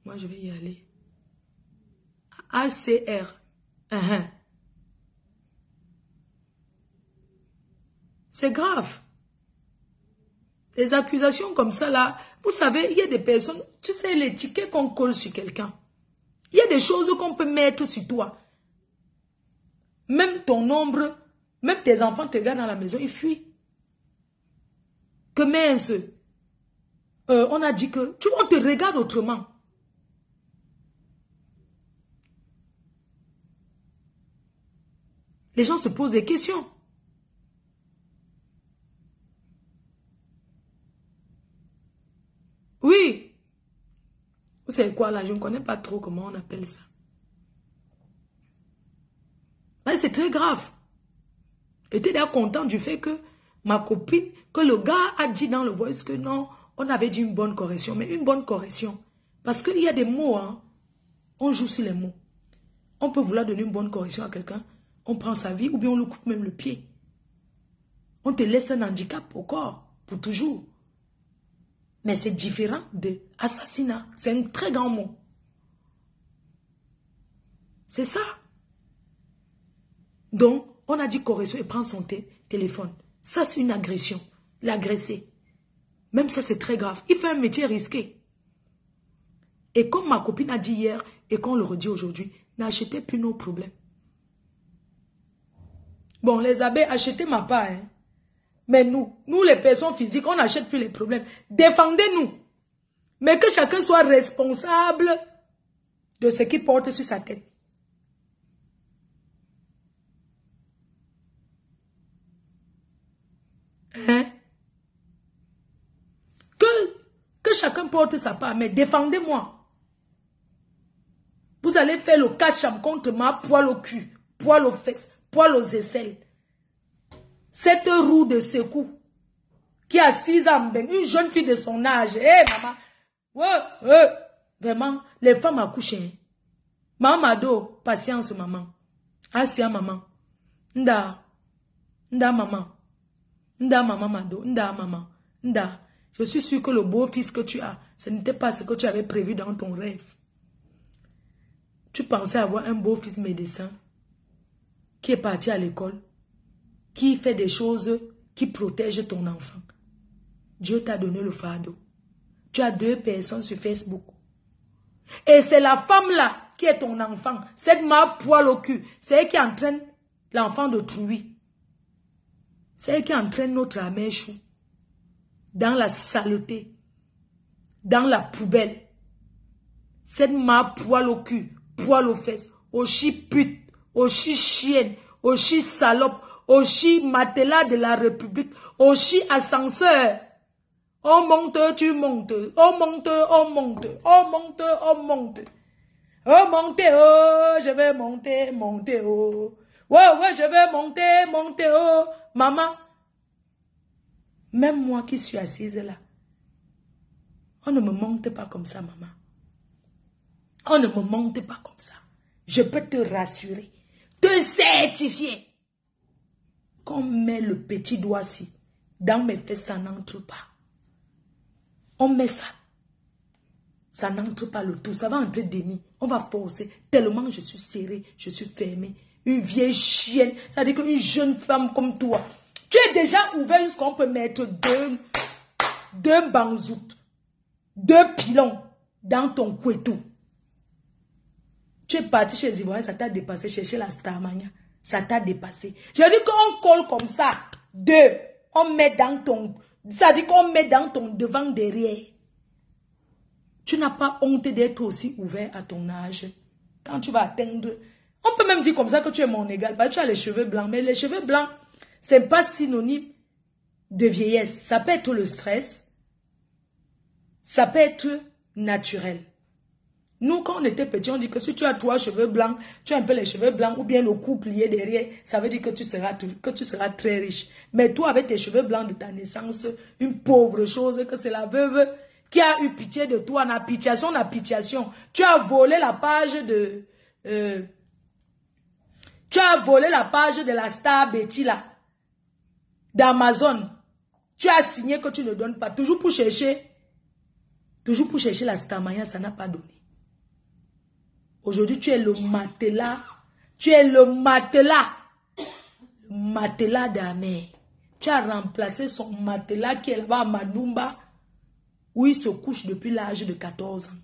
Moi, je vais y aller. ACR. C'est grave. Les accusations comme ça, là, vous savez, il y a des personnes, tu sais, les tickets qu'on colle sur quelqu'un. Il y a des choses qu'on peut mettre sur toi. Même ton ombre, même tes enfants te regardent dans la maison, ils fuient. Que mince. On a dit que, on te regarde autrement. Les gens se posent des questions. Oui. Vous savez quoi là? Je ne connais pas trop comment on appelle ça. Mais c'est très grave. J'étais d'ailleurs content du fait que ma copine, que le gars a dit dans le voice que non, on avait dit une bonne correction. Mais une bonne correction. Parce qu'il y a des mots, hein. On joue sur les mots. On peut vouloir donner une bonne correction à quelqu'un. On prend sa vie ou bien on lui coupe même le pied. On te laisse un handicap au corps pour toujours. Mais c'est différent de assassinat. C'est un très grand mot. C'est ça. Donc, on a dit correction et prendre son téléphone. Ça, c'est une agression. L'agresser. Même ça, c'est très grave. Il fait un métier risqué. Et comme ma copine a dit hier et qu'on le redit aujourd'hui, n'achetez plus nos problèmes. Bon, les abbés, achetez ma part. Hein. Mais nous les personnes physiques, on n'achète plus les problèmes. Défendez-nous. Mais que chacun soit responsable de ce qu'il porte sur sa tête. Hein? Que chacun porte sa part, mais défendez-moi. Vous allez faire le cacham contre ma poil au cul, poil aux fesses, poil aux aisselles. Cette roue de secours qui a 6 ans, une jeune fille de son âge. Hé, maman. Ouais, vraiment, les femmes accouchent. Maman do, patience, maman. Asia, maman. Nda maman. Nda maman mado. Nda maman. Nda. Je suis sûr que le beau-fils que tu as, ce n'était pas ce que tu avais prévu dans ton rêve. Tu pensais avoir un beau-fils médecin qui est parti à l'école, qui fait des choses qui protègent ton enfant. Dieu t'a donné le fardeau. Tu as 2 personnes sur Facebook. Et c'est la femme là qui est ton enfant. Cette ma poil au cul. C'est elle qui entraîne l'enfant de Trouy. C'est elle qui entraîne notre amèche dans la saleté, dans la poubelle. Cette ma poil au cul, poil aux fesses, aussi pute, aussi chienne, aussi salope, aussi matelas de la République, aussi ascenseur. On monte, tu montes, on monte, on monte, on monte, on monte. Oh, monter, oh, je vais monter, monter, oh. Ouais, je vais monter, monter, oh. Maman, même moi qui suis assise là, on ne me monte pas comme ça, maman. On ne me monte pas comme ça. Je peux te rassurer, te certifier qu'on met le petit doigt-ci dans mes fesses, ça n'entre pas. On met ça. Ça n'entre pas le tout. Ça va entrer demi. On va forcer. Tellement je suis serrée, je suis fermée. Une vieille chienne. Ça veut dire qu'une jeune femme comme toi, tu es déjà ouvert jusqu'à on peut mettre deux banzoutes, 2 pilons dans ton couetou. Tu es parti chez les Ivoiriens, ça t'a dépassé. Chercher la Starmania, ça t'a dépassé. Je dis qu'on colle comme ça. 2. On met dans ton... Ça dit qu'on met dans ton devant derrière. Tu n'as pas honte d'être aussi ouvert à ton âge. Quand tu vas atteindre... On peut même dire comme ça que tu es mon égal. Parce que tu as les cheveux blancs. Mais les cheveux blancs, ce n'est pas synonyme de vieillesse. Ça peut être le stress. Ça peut être naturel. Nous, quand on était petits, on dit que si tu as 3 cheveux blancs, tu as un peu les cheveux blancs ou bien le cou plié derrière, ça veut dire que tu seras très riche. Mais toi, avec tes cheveux blancs de ta naissance, une pauvre chose, que c'est la veuve qui a eu pitié de toi, en apitiation. Tu as volé la page de... Tu as volé la page de la star Betty là. D'Amazon. Tu as signé que tu ne donnes pas. Toujours pour chercher la star Maya, ça n'a pas donné. Aujourd'hui, tu es le matelas. Tu es le matelas. Le matelas d'Amé. Tu as remplacé son matelas qui est là-bas à Mandumba, où il se couche depuis l'âge de 14 ans.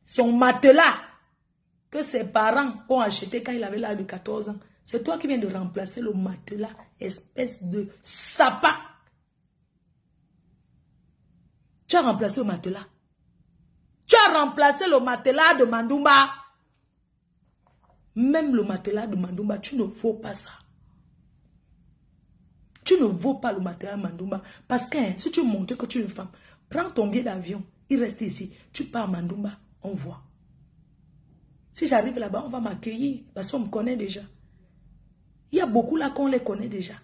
Son matelas que ses parents ont acheté quand il avait l'âge de 14 ans. C'est toi qui viens de remplacer le matelas, espèce de sapin. Tu as remplacé le matelas. Tu as remplacé le matelas de Mandumba. Même le matelas de Mandumba, tu ne vaux pas ça. Tu ne vaux pas le matelas de Mandumba. Parce que si tu montres que tu es une femme, prends ton billet d'avion, il reste ici. Tu pars à Mandumba, on voit. Si j'arrive là-bas, on va m'accueillir. Parce qu'on me connaît déjà. Il y a beaucoup là qu'on les connaît déjà.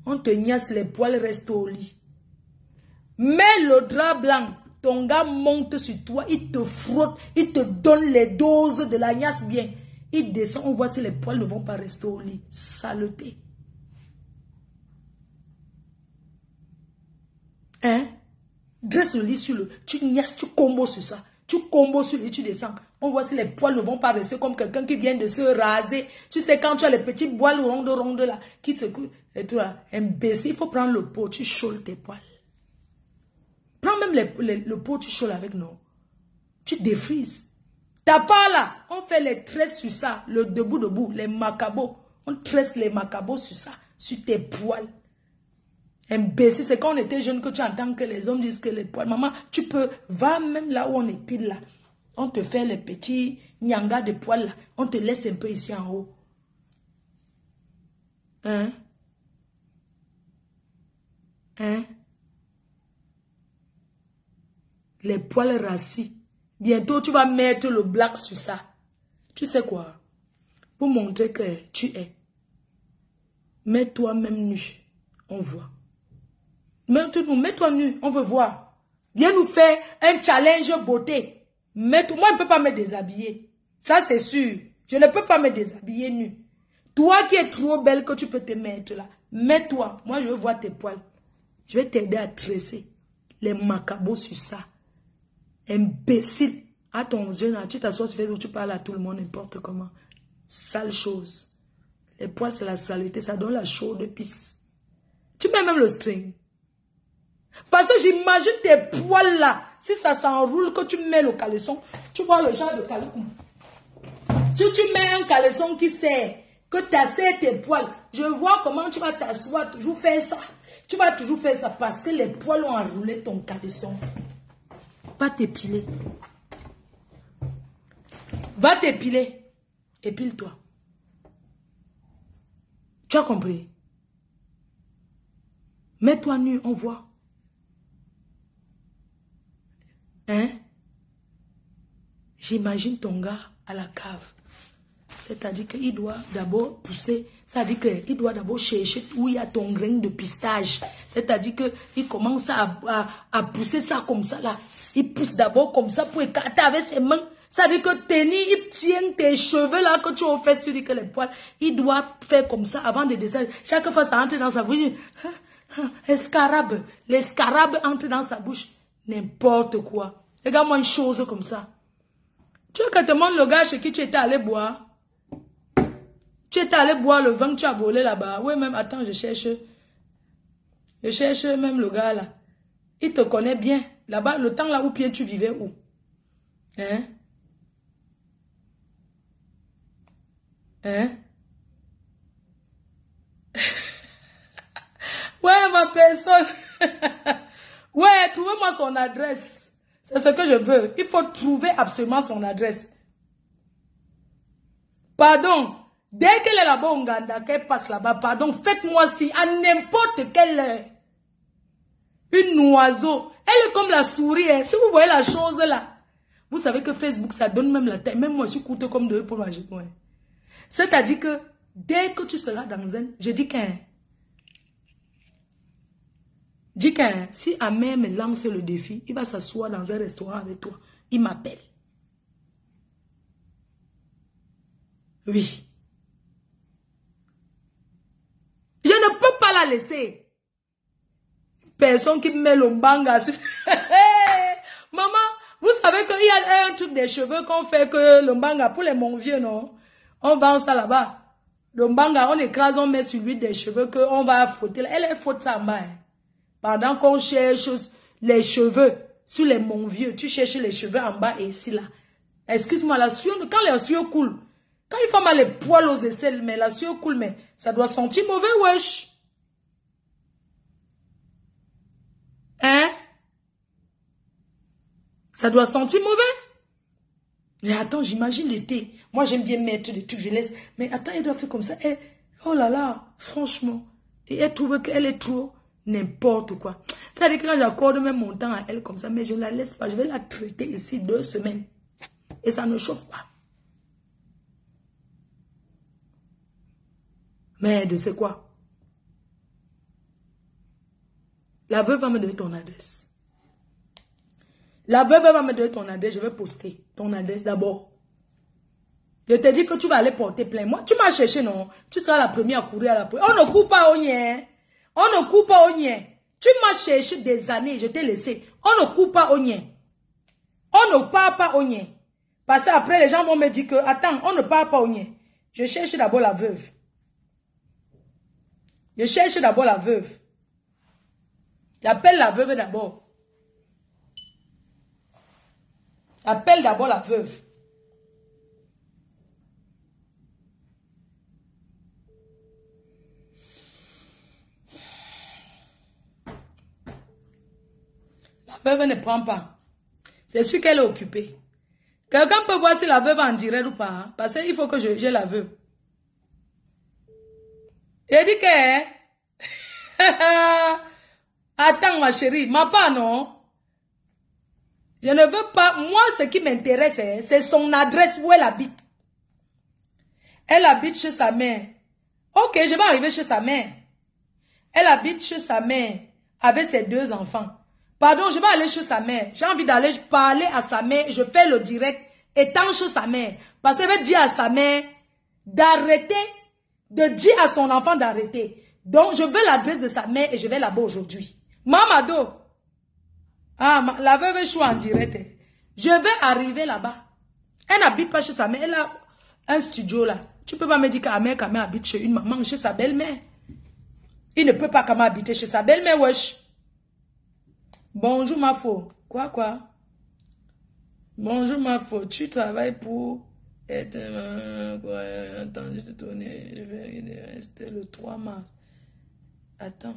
On te niasse, les poils restent au lit. Mets le drap blanc. Ton gars monte sur toi, il te frotte, il te donne les doses de la niasse bien. Il descend, on voit si les poils ne vont pas rester au lit. Saleté. Hein? Dresse le lit sur le... Tu niasses, tu combos sur ça. Tu combos sur le lit, tu descends. On voit si les poils ne vont pas rester comme quelqu'un qui vient de se raser. Tu sais, quand tu as les petits poils rondes là, qui te couvrent. Et toi, imbécile, il faut prendre le pot, tu chaules tes poils. Prends même le pot, tu chaules avec nous. Tu défrises. Ta part là, on fait les tresses sur ça, le debout, les macabots. On tresse les macabots sur ça, sur tes poils. Imbécile, c'est quand on était jeune que tu entends que les hommes disent que les poils. Maman, tu peux, va même là où on est là. On te fait les petits nyangas de poils là. On te laisse un peu ici en haut. Hein? Hein? Les poils rassis. Bientôt, tu vas mettre le black sur ça. Tu sais quoi? Pour montrer que tu es. Mets-toi même nu. On voit. Mets-toi nu. On veut voir. Viens nous faire un challenge beauté. Moi, je ne peux pas me déshabiller. Ça, c'est sûr. Je ne peux pas me déshabiller nu. Toi qui es trop belle que tu peux te mettre là. Mets-toi. Moi, je veux voir tes poils. Je vais t'aider à tresser les macabots sur ça. Imbécile. À ton jeune, tu t'assois sur Facebook, tu parles à tout le monde, n'importe comment. Sale chose. Les poils, c'est la saleté. Ça donne la chaude de pisse. Tu mets même le string. Parce que j'imagine tes poils là. Si ça s'enroule, que tu mets le caleçon, tu vois le genre de caleçon. Si tu mets un caleçon qui serre, que tu asserres tes poils, je vois comment tu vas t'asseoir, toujours faire ça. Tu vas toujours faire ça parce que les poils ont enroulé ton caleçon. Va t'épiler. Va t'épiler. Épile-toi. Tu as compris? Mets-toi nu, on voit. Hein? J'imagine ton gars à la cave. C'est-à-dire qu'il doit d'abord pousser. C'est-à-dire qu'il doit d'abord chercher où il y a ton grain de pistache. C'est-à-dire qu'il commence à pousser ça comme ça là. Il pousse d'abord comme ça pour écarter avec ses mains. C'est-à-dire que il tient tes cheveux là que tu as fait sur les poils. Il doit faire comme ça avant de descendre. Chaque fois ça entre dans sa bouche. Escarabe. L'escarabe entre dans sa bouche. N'importe quoi. Regarde-moi une chose comme ça. Tu veux que te montre le gars chez qui tu étais allé boire? Tu étais allé boire le vin que tu as volé là-bas. Oui, même, attends, je cherche. Je cherche même le gars là. Il te connaît bien. Là-bas, le temps là où bien tu vivais où? Hein? Hein? Ouais, ma personne. Ouais, trouvez-moi son adresse. C'est ce que je veux. Il faut trouver absolument son adresse. Pardon. Dès qu'elle est là-bas au Ouganda, qu'elle passe là-bas, pardon, faites-moi si à n'importe quelle heure. Une oiseau. Elle est comme la souris. Hein. Si vous voyez la chose là, vous savez que Facebook, ça donne même la taille. Même moi, je suis coûteux comme deux pour manger. Ouais. C'est-à-dire que dès que tu seras dans un... Je dis qu'un... Dis que si Amé me lance le défi, il va s'asseoir dans un restaurant avec toi. Il m'appelle. Oui. Je ne peux pas la laisser. Personne qui met l'ombanga sur... Maman, vous savez qu'il y a un truc des cheveux qu'on fait que l'ombanga pour les mon vieux, non? On vend ça là-bas. L'ombanga, on écrase, on met sur lui des cheveux qu'on va frotter. Elle est faute ça en bas. Hein. Pendant qu'on cherche les cheveux sur les mon vieux, tu cherches les cheveux en bas et ici là. Excuse-moi, la sueur, quand la sueur coule, quand une femme a les poils aux aisselles, mais la sueur coule, mais ça doit sentir mauvais, wesh. Hein? Ça doit sentir mauvais. Mais attends, j'imagine l'été. Moi, j'aime bien mettre des trucs, je laisse. Mais attends, elle doit faire comme ça. Elle, oh là là, franchement. Et elle trouve qu'elle est trop n'importe quoi. Ça veut dire que j'accorde même mon temps à elle comme ça, mais je ne la laisse pas. Je vais la traiter ici 2 semaines. Et ça ne chauffe pas. Mais de c'est quoi? La veuve va me donner ton adresse. La veuve va me donner ton adresse. Je vais poster ton adresse d'abord. Je te dis que tu vas aller porter plainte. Moi, tu m'as cherché, non? Tu seras la première à courir à la police. On ne coupe pas au nien. On ne coupe pas au nien. Tu m'as cherché des années, je t'ai laissé. On ne coupe pas au nien. On ne parle pas au nien. Parce qu'après, les gens vont me dire que, attends, on ne parle pas au nien. Je cherche d'abord la veuve. Je cherche d'abord la veuve. J'appelle la veuve d'abord. Appelle d'abord la veuve. La veuve ne prend pas. C'est sûr qu'elle est occupée. Quelqu'un peut voir si la veuve est en direct ou pas. Hein? Parce qu'il faut que j'ai la veuve. Il dit que... Attends ma chérie, ma part non. Je ne veux pas... Moi, ce qui m'intéresse, c'est son adresse où elle habite. Elle habite chez sa mère. Ok, je vais arriver chez sa mère. Elle habite chez sa mère avec ses 2 enfants. Pardon, je vais aller chez sa mère. J'ai envie d'aller parler à sa mère. Je fais le direct étant chez sa mère. Parce qu'elle veut dire à sa mère d'arrêter, de dire à son enfant d'arrêter. Donc, je veux l'adresse de sa mère et je vais là-bas aujourd'hui. Mamado. Ah, la veuve est chou en direct. Je vais arriver là-bas. Elle n'habite pas chez sa mère. Elle a un studio là. Tu peux pas me dire qu'Amé habite chez une maman, chez sa belle-mère. Il ne peut pas Kama habiter chez sa belle-mère, wesh. Bonjour ma faux. Quoi? Bonjour ma faux. Tu travailles pour être entendu te tourner. Je vais rester le 3 mars. Attends.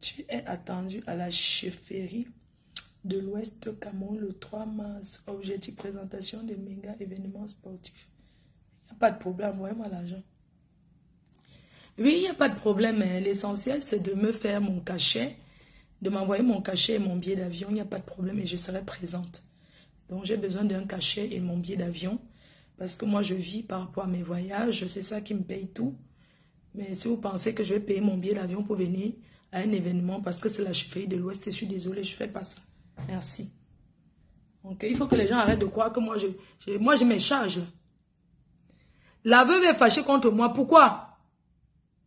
Tu es attendu à la chefferie de l'Ouest Cameroun le 3 mars. Objectif présentation des méga événements sportifs. Il n'y a pas de problème, envoyez-moi l'argent. Oui, il n'y a pas de problème. L'essentiel, c'est de me faire mon cachet, de m'envoyer mon cachet et mon billet d'avion. Il n'y a pas de problème et je serai présente. Donc, j'ai besoin d'un cachet et mon billet d'avion parce que moi, je vis par rapport à mes voyages. C'est ça qui me paye tout. Mais si vous pensez que je vais payer mon billet d'avion pour venir à un événement parce que c'est la chefferie de l'Ouest, je suis désolée, je ne fais pas ça. Merci. Donc, il faut que les gens arrêtent de croire que moi, je me charge. La veuve est fâchée contre moi. Pourquoi?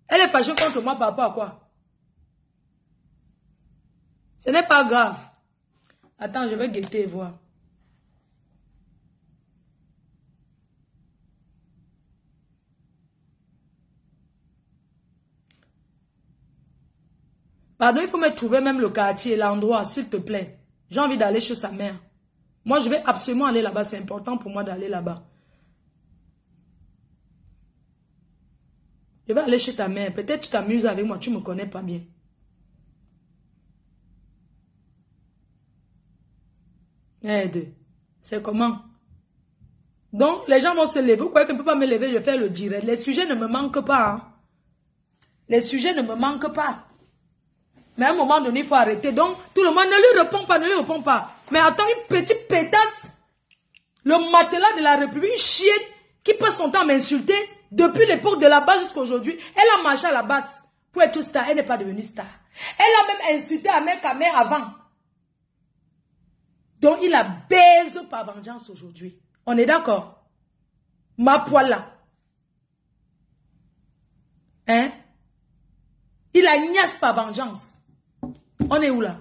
Elle est fâchée contre moi par rapport à quoi? Ce n'est pas grave. Attends, je vais guetter et voir. Pardon, il faut me trouver même le quartier, l'endroit, s'il te plaît. J'ai envie d'aller chez sa mère. Moi, je vais absolument aller là-bas. C'est important pour moi d'aller là-bas. Je vais aller chez ta mère. Peut-être tu t'amuses avec moi. Tu ne me connais pas bien. Aide. C'est comment? Donc, les gens vont se lever. Vous croyez que je ne peux pas me lever? Je vais faire le direct. Les sujets ne me manquent pas. Hein? Les sujets ne me manquent pas. Mais à un moment donné, il faut arrêter. Donc, tout le monde ne lui répond pas, ne lui répond pas. Mais attends, une petite pétasse. Le matelas de la République, une chienne qui passe son temps à m'insulter. Depuis l'époque de la base jusqu'à aujourd'hui, elle a marché à la base pour être star. Elle n'est pas devenue star. Elle a même insulté Ahmed Kamé avant. Donc, il la baise par vengeance aujourd'hui. On est d'accord? Ma poêle là. Hein? Il agnace par vengeance. On est où là?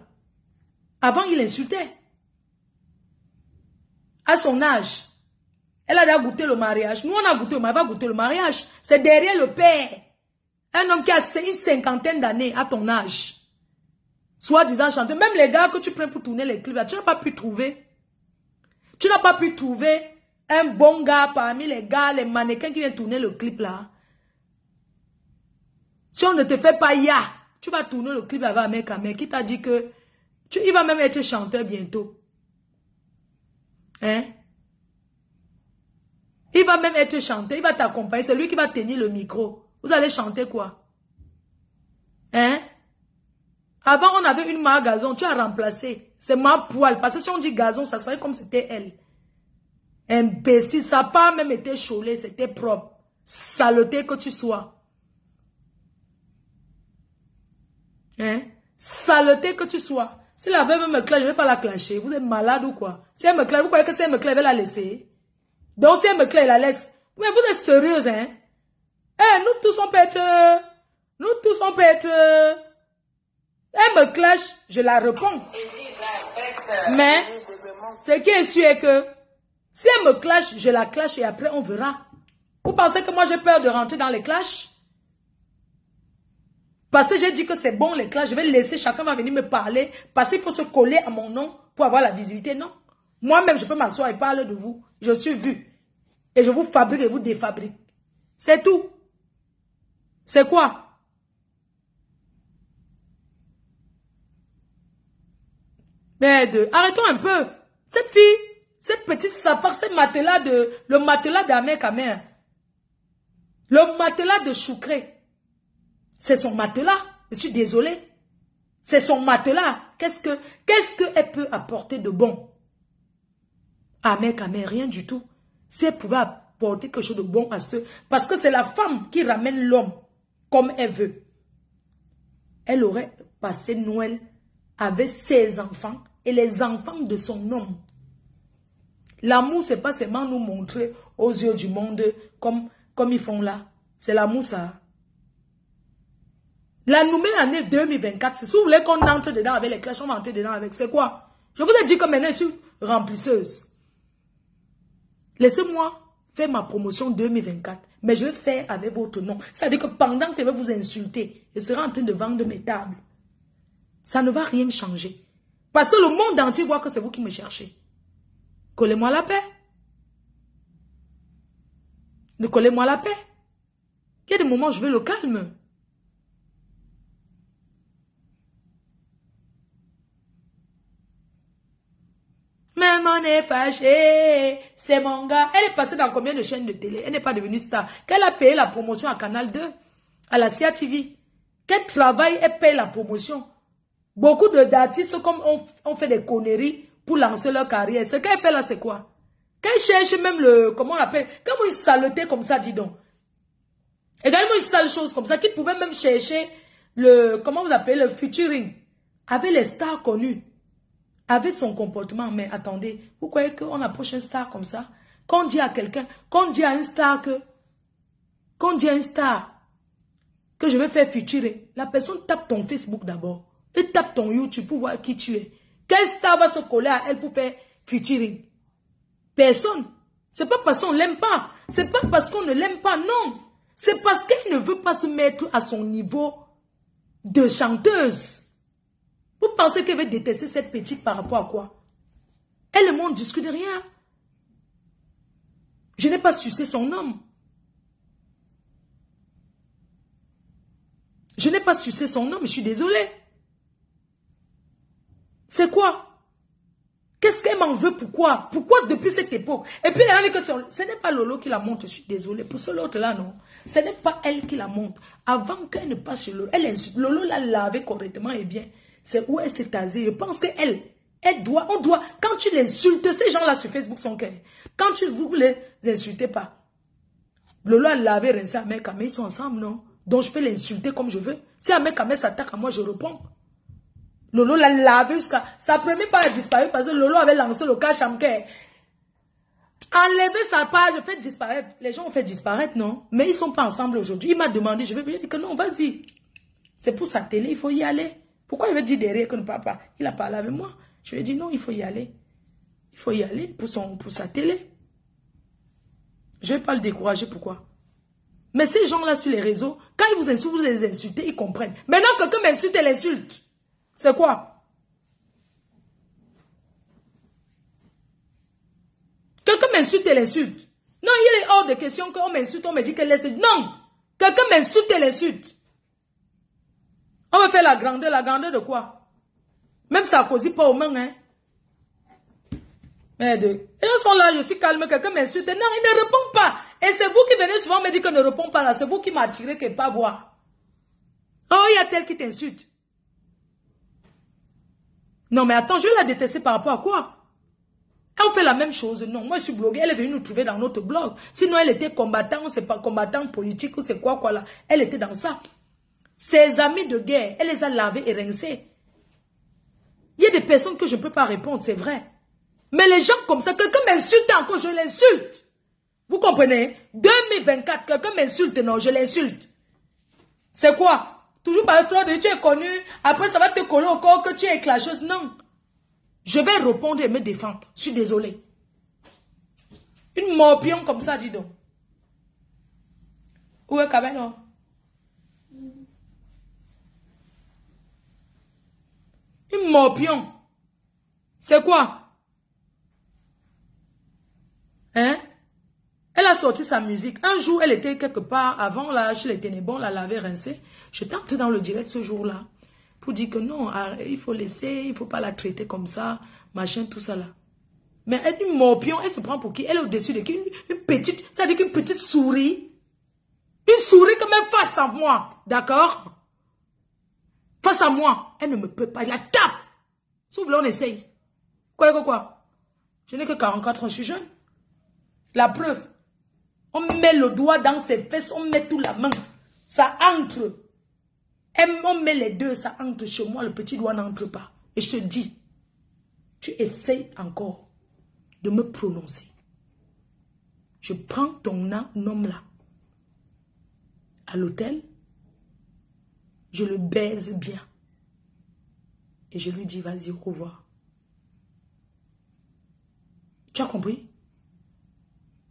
Avant, il insultait. À son âge, elle a déjà goûté le mariage. Nous, on a goûté, on va goûter le mariage. C'est derrière le père. Un homme qui a une cinquantaine d'années à ton âge. Soit disant chanteur. Même les gars que tu prends pour tourner les clips, là, tu n'as pas pu trouver. Tu n'as pas pu trouver un bon gars parmi les gars, les mannequins qui viennent tourner le clip là. Si on ne te fait pas ya, tu vas tourner le clip avec un mec à mec qui t'a dit que il va même être chanteur bientôt. Hein? Il va même être chanteur, il va t'accompagner, c'est lui qui va tenir le micro. Vous allez chanter quoi? Hein? Avant, on avait une marque gazon, tu as remplacé. C'est ma poêle, parce que si on dit gazon, ça serait comme c'était elle. Imbécile, ça n'a pas même été cholé, c'était propre. Saleté que tu sois. Hein? Saleté que tu sois. Si la veuve me clash, je ne vais pas la clasher. Vous êtes malade ou quoi? Si elle me clash, vous croyez que si elle me clash, elle va la laisser? Donc si elle me clash, elle la laisse. Mais vous êtes sérieuse, hein? Eh, nous tous on peut être... Nous tous on peut être... Elle me clash, je la réponds. Mais, ce qui est sûr est que, si elle me clash, je la clash et après on verra. Vous pensez que moi j'ai peur de rentrer dans les clashs? Parce que j'ai dit que c'est bon les clashs, je vais laisser, chacun va venir me parler, parce qu'il faut se coller à mon nom pour avoir la visibilité, non. Moi-même, je peux m'asseoir et parler de vous. Je suis vu. Et je vous fabrique et vous défabrique. C'est tout. C'est quoi? Merde, arrêtons un peu. Cette fille, cette petite sapeur, ce matelas le matelas d'Ahmed Kamer, le matelas de Choukré, c'est son matelas. Je suis désolée. C'est son matelas. Qu'est-ce qu'elle peut apporter de bon? Ahmed Kamer, rien du tout. Si elle pouvait apporter quelque chose de bon à ceux, parce que c'est la femme qui ramène l'homme comme elle veut. Elle aurait passé Noël avec ses enfants et les enfants de son homme. L'amour, c'est pas seulement nous montrer aux yeux du monde comme ils font là. C'est l'amour, ça. La nouvelle année 2024, si vous voulez qu'on entre dedans avec les clashs, on va entrer dedans avec. C'est quoi? Je vous ai dit que maintenant, je suis remplisseuse. Laissez-moi faire ma promotion 2024. Mais je vais faire avec votre nom. C'est-à-dire que pendant que je vais vous insulter, je serai en train de vendre mes tables. Ça ne va rien changer. Parce que le monde entier voit que c'est vous qui me cherchez. Collez-moi la paix. Ne collez-moi la paix. Il y a des moments où je veux le calme. Même on est fâché, c'est mon gars. Elle est passée dans combien de chaînes de télé? Elle n'est pas devenue star. Qu'elle a payé la promotion à Canal 2, à la CIA TV. Quel travail elle paye la promotion? Beaucoup d'artistes comme on fait des conneries pour lancer leur carrière. Ce qu'elle fait là, c'est quoi? Qu'elle cherche même le... Comment on l'appelle? Comme une saleté comme ça, dis donc. Également une sale chose comme ça, qui pouvait même chercher le... Comment vous appelez? Le featuring. Avec les stars connues. Avec son comportement. Mais attendez, vous croyez qu'on approche un star comme ça? Qu'on dit à quelqu'un, qu'on dit à une star que... Qu'on dit à une star que je vais faire featuring. La personne tape ton Facebook d'abord. Et tape ton YouTube pour voir qui tu es. Quelle star va se coller à elle pour faire featuring? Personne. C'est pas parce qu'on l'aime pas. C'est pas parce qu'on ne l'aime pas, non. C'est parce qu'elle ne veut pas se mettre à son niveau de chanteuse. Vous pensez qu'elle va détester cette petite par rapport à quoi? Elle ne m'en discute de rien. Je n'ai pas sucé son homme. Je n'ai pas sucé son homme, je suis désolée. C'est quoi? Qu'est-ce qu'elle m'en veut? Pourquoi? Pourquoi depuis cette époque? Et puis, elle dit que ce n'est pas Lolo qui la monte, je suis désolée. Pour ce l'autre-là, non. Ce n'est pas elle qui la monte. Avant qu'elle ne passe chez Lolo, elle insulte. Lolo l'a lavé correctement et bien. C'est où elle s'est tasée. Je pense qu'elle, on doit, quand tu l'insultes, ces gens-là sur Facebook sont clairs. Quand vous ne les insultez pas. Lolo a lavé, rincé Ahmed Kamer, ils sont ensemble, non? Donc je peux l'insulter comme je veux. Si Ahmed Kamer s'attaque à moi, je réponds. Lolo l'a lavé jusqu'à... Ça ne permet pas à disparaître parce que Lolo avait lancé le cas Chamker. Enlever sa page, fait disparaître. Les gens ont fait disparaître, non? Mais ils ne sont pas ensemble aujourd'hui. Il m'a demandé, je vais lui dire que non, vas-y. C'est pour sa télé, il faut y aller. Pourquoi il veut dire derrière que ne parle pas? Il a parlé avec moi. Je lui ai dit non, il faut y aller. Il faut y aller pour sa télé. Je ne vais pas le décourager, pourquoi? Mais ces gens-là sur les réseaux, quand ils vous insultent, vous les insultez, ils comprennent. Maintenant, quelqu'un m'insulte et l'insulte. C'est quoi? Quelqu'un m'insulte et l'insulte. Non, il est hors de question qu'on m'insulte, on me dit qu'elle laisse. Non! Quelqu'un m'insulte et l'insulte. On me fait la grandeur de quoi? Même Sarkozy, pas aux mains, hein? Merde. Et ils sont là, je suis calme, quelqu'un m'insulte. Non, il ne répond pas. Et c'est vous qui venez souvent me dire qu'il ne répond pas là. C'est vous qui m'attirez que pas voir. Oh, il y a tel qui t'insulte. Non, mais attends, je vais la détester par rapport à quoi? Elle fait la même chose. Non, moi je suis bloguée. Elle est venue nous trouver dans notre blog. Sinon, elle était combattant, c'est pas combattant politique ou c'est quoi là. Elle était dans ça. Ses amis de guerre, elle les a lavés et rincés. Il y a des personnes que je ne peux pas répondre, c'est vrai. Mais les gens comme ça, quelqu'un m'insulte encore, je l'insulte. Vous comprenez? 2024, quelqu'un m'insulte, non, je l'insulte. C'est quoi? Toujours par le de tu es connu, après ça va te coller au corps que tu es clasheuse. Non. Je vais répondre et me défendre. Je suis désolée. Une morpion comme ça, dis donc. Où est Kabeno? Une morpion. C'est quoi? Hein? Elle a sorti sa musique. Un jour, elle était quelque part avant, là, chez les ténébrons, la laver, rincer. J'étais entrée dans le direct ce jour-là. Pour dire que non, il faut laisser, il ne faut pas la traiter comme ça, machin, tout ça là. Mais elle est une morpion, elle se prend pour qui? Elle est au-dessus de qui? Une petite, ça veut dire qu'une petite souris. Une souris quand même face à moi, d'accord? Face à moi, elle ne me peut pas, elle la tape. Si vous voulez, on essaye. Quoi? Je n'ai que 44 ans, je suis jeune. La preuve, on met le doigt dans ses fesses, on met tout la main. Ça entre. On met les deux, ça entre chez moi, le petit doigt n'entre pas. Et je te dis, tu essayes encore de me prononcer. Je prends ton homme là, à l'hôtel, je le baise bien. Et je lui dis, vas-y, au revoir. Tu as compris?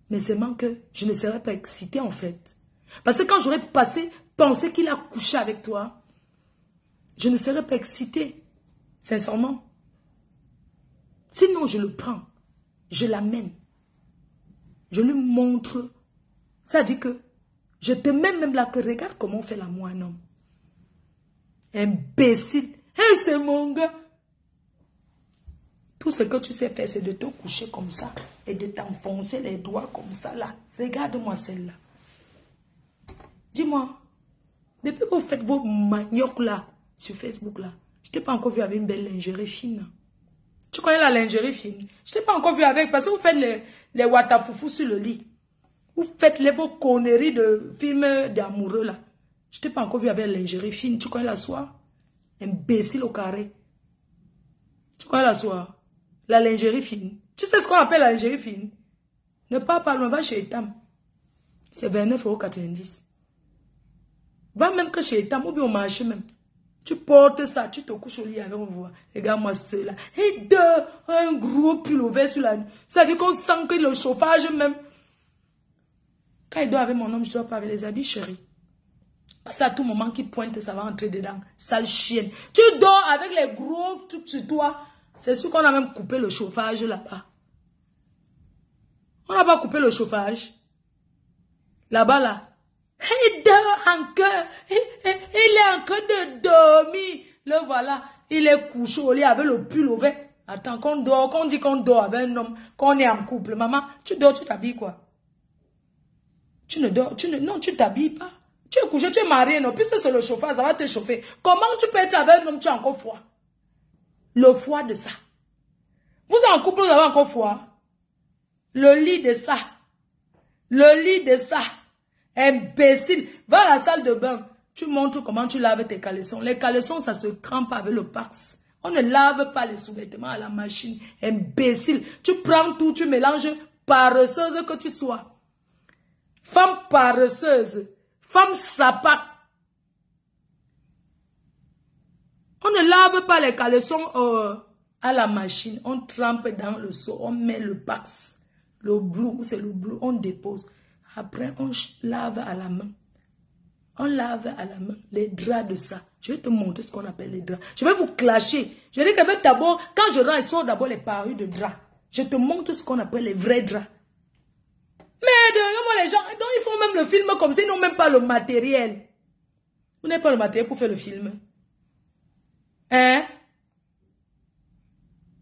Mais seulement que je ne serais pas excitée en fait. Parce que quand j'aurais pensé qu'il a couché avec toi, je ne serais pas excitée. Sincèrement. Sinon, je le prends. Je l'amène. Je lui montre. Ça dit que je te mets même là que regarde comment on fait l'amour à un homme. Imbécile. Hey, c'est mon gars. Tout ce que tu sais faire, c'est de te coucher comme ça et de t'enfoncer les doigts comme ça là. Regarde-moi celle-là. Dis-moi, depuis que vous faites vos maniocs là, sur Facebook là, je t'ai pas encore vu avec une belle lingerie fine. Tu connais la lingerie fine? Je t'ai pas encore vu avec, parce que vous faites les watafoufou sur le lit. Vous faites vos conneries de films d'amoureux là. Je t'ai pas encore vu avec la lingerie fine. Tu connais la soie? Imbécile au carré. Tu connais la soie? La lingerie fine. Tu sais ce qu'on appelle la lingerie fine? Ne parle pas loin, va chez Etam. C'est 29,90 €. Va même que chez Etam, ou bien au marché même. Tu portes ça, tu te couches au lit avec moi. Regarde-moi cela. Et un gros pull ouvert sur la nuit. Ça veut dire qu'on sent que le chauffage même. Quand il dort avec mon homme, je ne dors pas avec les habits, chérie. Parce qu'à tout moment qu'il pointe, ça va entrer dedans. Sale chienne. Tu dors avec les gros trucs sur toi. C'est sûr qu'on a même coupé le chauffage là-bas. On n'a pas coupé le chauffage. Là-bas, là. Il dort encore. Il est en train de dormir. Le voilà. Il est couché au lit avec le pull ouvert. Attends, qu'on dit qu'on dort avec un homme, qu'on est en couple. Maman, tu dors, tu t'habilles quoi? Tu ne dors, non, tu t'habilles pas. Tu es couché, tu es marié, non? Puisque c'est le chauffage, ça va te chauffer. Comment tu peux être avec un homme, tu as encore froid? Le froid de ça. Vous êtes en couple, vous avez encore froid. Le lit de ça. Le lit de ça. Imbécile. Va à la salle de bain. Tu montres comment tu laves tes caleçons. Les caleçons, ça se trempe avec le Pax. On ne lave pas les sous-vêtements à la machine. Imbécile. Tu prends tout, tu mélanges paresseuse que tu sois. Femme paresseuse. Femme sapac. On ne lave pas les caleçons à la machine. On trempe dans le seau. On met le pax. Le bleu, c'est le bleu. On dépose. Après, on lave à la main. On lave à la main les draps de ça. Je vais te montrer ce qu'on appelle les draps. Je vais vous clasher. Je dis que d'abord, quand je rentre, ils sont d'abord les parures de draps. Je te montre ce qu'on appelle les vrais draps. Mais moi, les gens, donc ils font même le film comme ça, ils n'ont même pas le matériel. Vous n'avez pas le matériel pour faire le film. Hein?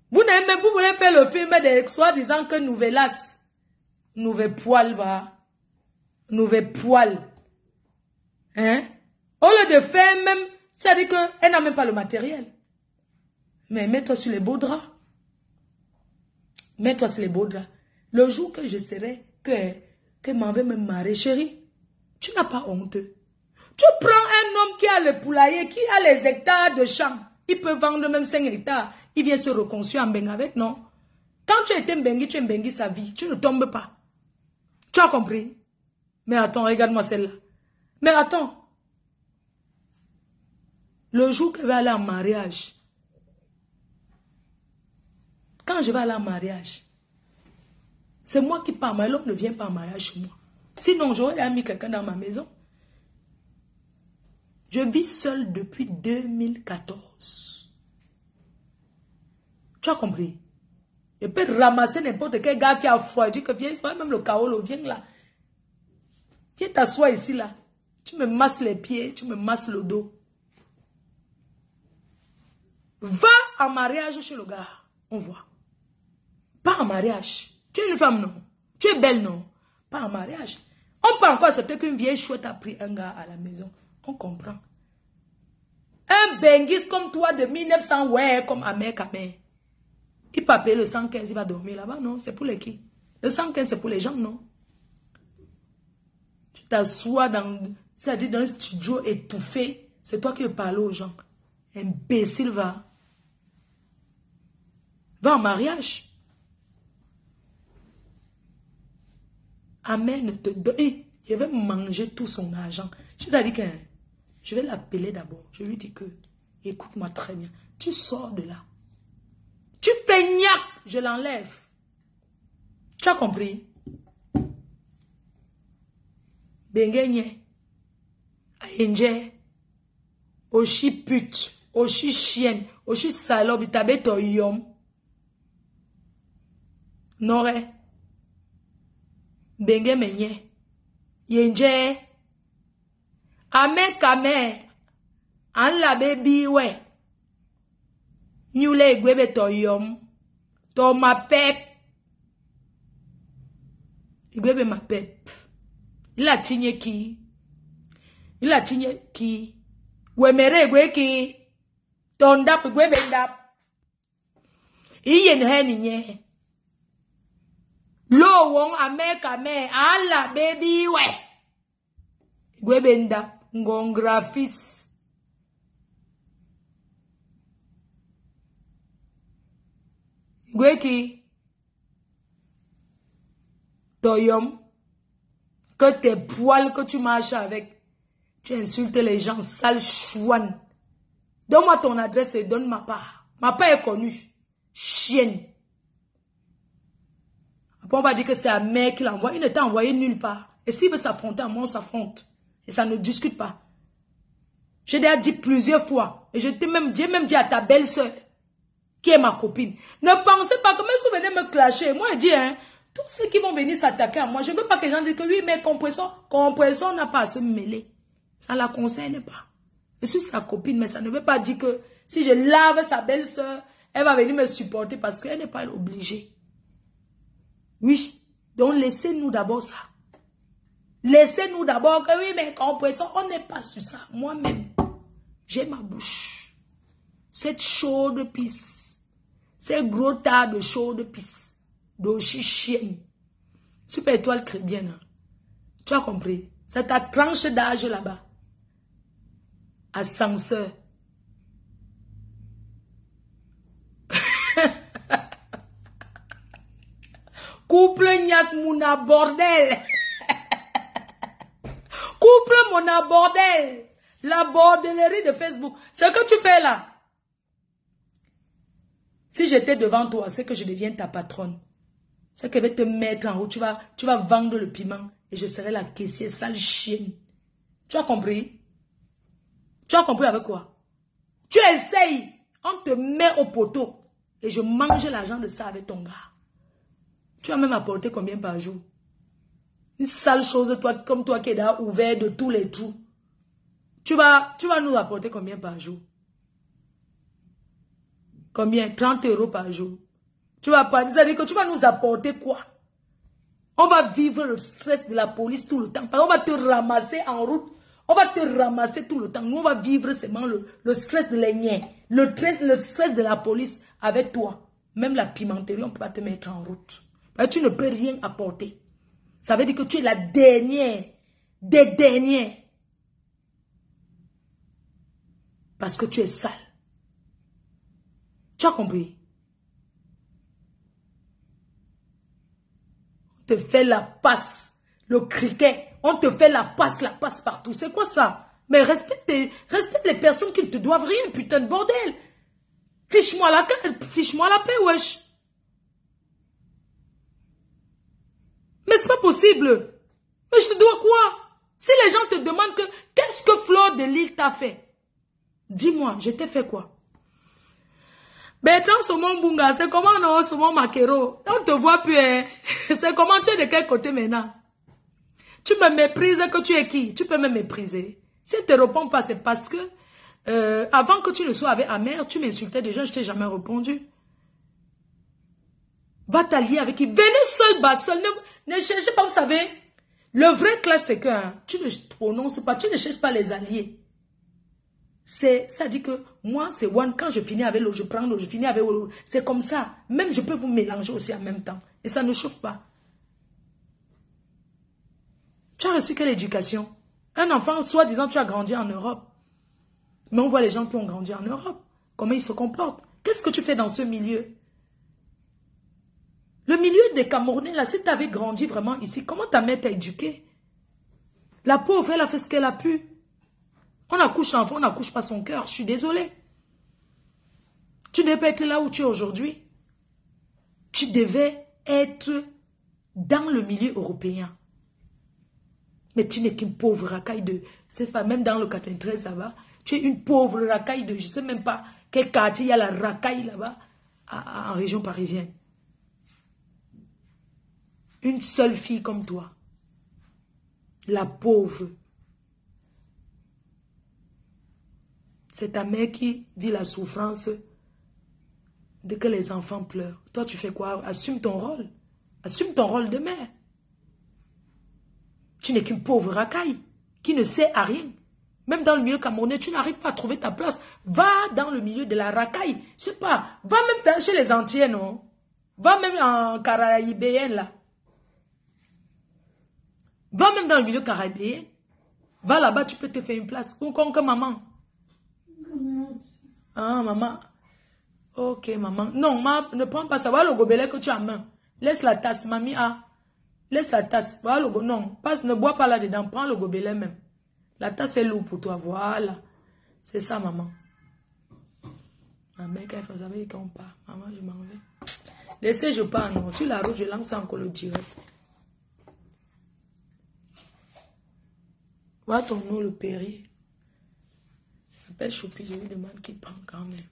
Vous voulez faire le film de soi-disant que Nouvelas, Nouvel Poil va. Nouvel Poil. Hein? Au lieu de faire même, c'est-à-dire qu'elle n'a même pas le matériel. Mais mets-toi sur les beaux draps. Mets-toi sur les beaux draps. Le jour que je serai, que m'en vais me marier, chérie, tu n'as pas honte. Tu prends un homme qui a le poulailler, qui a les hectares de champs. Il peut vendre même 5 hectares. Il vient se reconstruire en Bengue avec, non? Quand tu es Mbengue, tu es Mbengue sa vie. Tu ne tombes pas. Tu as compris? Mais attends, regarde-moi celle-là. Mais attends. Le jour que je vais aller en mariage, quand je vais aller en mariage, c'est moi qui pars. Mais l'homme ne vient pas en mariage chez moi. Sinon, j'aurais mis quelqu'un dans ma maison. Je vis seule depuis 2014. Tu as compris? Je peux ramasser n'importe quel gars qui a froid. Je dis que viens, même le Kaolo, viens là. Viens t'asseoir ici là. Tu me masses les pieds, tu me masses le dos. Va en mariage chez le gars. On voit. Pas en mariage. Tu es une femme, non? Tu es belle, non? Pas en mariage. On peut encore accepter qu'une vieille chouette a pris un gars à la maison. On comprend. Un benguis comme toi de 1900, ouais, comme Amer Kamer. Il peut payer le 115, il va dormir là-bas, non? C'est pour les qui? Le 115, c'est pour les gens, non? Tu t'assois dans, c'est-à-dire dans un studio étouffé. C'est toi qui veux parler aux gens. Imbécile, va. Va en mariage. Amen ne te donne. Je vais manger tout son argent. Je t'ai dit que je vais l'appeler d'abord. Je lui dis que, écoute-moi très bien. Tu sors de là. Tu fais gnac, je l'enlève. Tu as compris? Bengenye, ayenje, oshi pute, oshi chienne, oshi salope, itabe to yom. Nore. Benge menye. Yenje. Ame kame. An la baby we. Nyule gwebe to yom. To ma pep. Gwebe ma pep. Il a tigné qui? Il a tigné qui? Wemere gwe ki? Tondap gwe bendap. Iyen hen nye. Lo wong ame kame ala baby we. Gwe bendap ngon grafis. Gwe ki? Toyom. Que tes poils que tu marches avec, tu insultes les gens, sale chouane. Donne-moi ton adresse et donne ma part. Ma part est connue. Chienne. Après, on va dire que c'est un mec qui l'envoie. Il ne t'a envoyé nulle part. Et s'il veut s'affronter à moi, on s'affronte. Et ça ne discute pas. J'ai déjà dit plusieurs fois. Et j'ai même dit à ta belle-sœur, qui est ma copine, ne pensez pas que même si vous venez me clasher. Moi, je dis, hein, tous ceux qui vont venir s'attaquer à moi, je ne veux pas que les gens disent que oui, mais compression n'a pas à se mêler. Ça ne la concerne pas. Je suis sa copine, mais ça ne veut pas dire que si je lave sa belle-sœur, elle va venir me supporter parce qu'elle n'est pas obligée. Oui, donc laissez-nous d'abord ça. Laissez-nous d'abord que oui, mais compression, on n'est pas sur ça. Moi-même, j'ai ma bouche. Cette chaude pisse. Ces gros tas de chaude pisse. D'ochi chienne. Super étoile chrétienne. Tu as compris? C'est ta tranche d'âge là-bas. Ascenseur. Couple Nias Mouna bordel. Couple Mona bordel. La bordellerie de Facebook. Ce que tu fais là. Si j'étais devant toi, c'est que je deviens ta patronne. C'est que je vais te mettre en haut. Tu vas vendre le piment. Et je serai la caissière sale chienne. Tu as compris? Tu as compris avec quoi? Tu essayes. On te met au poteau. Et je mange l'argent de ça avec ton gars. Tu vas même apporter combien par jour? Une sale chose, toi, comme toi qui est là, ouvert de tous les trous. Tu vas nous apporter combien par jour? Combien? 30 € par jour. Tu vas pas, c'est-à-dire que tu vas nous apporter quoi? On va vivre le stress de la police tout le temps. On va te ramasser en route. On va te ramasser tout le temps. Nous, on va vivre seulement le stress de l'aignée. Le stress de la police avec toi. Même la pimenterie, on ne peut pas te mettre en route. Parce que tu ne peux rien apporter. Ça veut dire que tu es la dernière des dernières. Parce que tu es sale. Tu as compris? On te fait la passe. Le criquet. On te fait la passe partout. C'est quoi ça? Mais respecte les personnes qui ne te doivent rien, putain de bordel. Fiche-moi la paix, wesh. Mais c'est pas possible. Mais je te dois quoi? Si les gens te demandent qu'est-ce que Fleur de Lille t'a fait? Dis-moi, je t'ai fait quoi? Bertrand Somon Bunga, c'est comment non, Somon Makero? On te voit plus, hein? C'est comment tu es de quel côté maintenant? Tu me méprises que tu es qui? Tu peux me mépriser. Si je ne te réponds pas, c'est parce que avant que tu ne sois avec Amère, tu m'insultais déjà, je ne t'ai jamais répondu. Va t'allier avec qui? Venez seul, bas, seul. Ne cherchez pas, vous savez. Le vrai clash, c'est que tu ne prononces pas, tu ne cherches pas les alliés. Ça dit que moi, c'est one. Quand je finis avec l'autre, je prends l'autre, je finis avec l'autre. C'est comme ça. Même je peux vous mélanger aussi en même temps. Et ça ne chauffe pas. Tu as reçu quelle éducation? Un enfant, soi-disant, tu as grandi en Europe. Mais on voit les gens qui ont grandi en Europe. Comment ils se comportent? Qu'est-ce que tu fais dans ce milieu? Le milieu des Camerounais, là, si tu avais grandi vraiment ici, comment ta mère t'a éduqué? La pauvre, elle a fait ce qu'elle a pu. On accouche l'enfant, on n'accouche pas son cœur. Je suis désolée. Tu ne devais pas être là où tu es aujourd'hui. Tu devais être dans le milieu européen. Mais tu n'es qu'une pauvre racaille de... C'est pas, même dans le 93, ça va. Tu es une pauvre racaille de... Je ne sais même pas quel quartier il y a la racaille là-bas, en région parisienne. Une seule fille comme toi. La pauvre. C'est ta mère qui vit la souffrance de que les enfants pleurent. Toi, tu fais quoi? Assume ton rôle. Assume ton rôle de mère. Tu n'es qu'une pauvre racaille qui ne sait à rien. Même dans le milieu camerounais, tu n'arrives pas à trouver ta place. Va dans le milieu de la racaille. Je sais pas. Va même chez les Antillais, non? Va même en Caraïbéen, là. Va même dans le milieu caribéen. Va là-bas, tu peux te faire une place. Ou comme maman. Ah, maman. Ok, maman. Non, ne prends pas ça. Voilà le gobelet que tu as en main. Laisse la tasse, mamie. Ah. Laisse la tasse. Voilà le non, ne bois pas là-dedans. Prends le gobelet même. La tasse est lourde pour toi. Voilà. C'est ça, maman. Ma mère, quand vous savez qu'on part. Maman, je m'en vais. Laissez, je pars. Non. Sur la route, je lance encore le direct. Voilà ton nom, le Perrier. J'appelle Choupi, je lui demande qui prend quand même.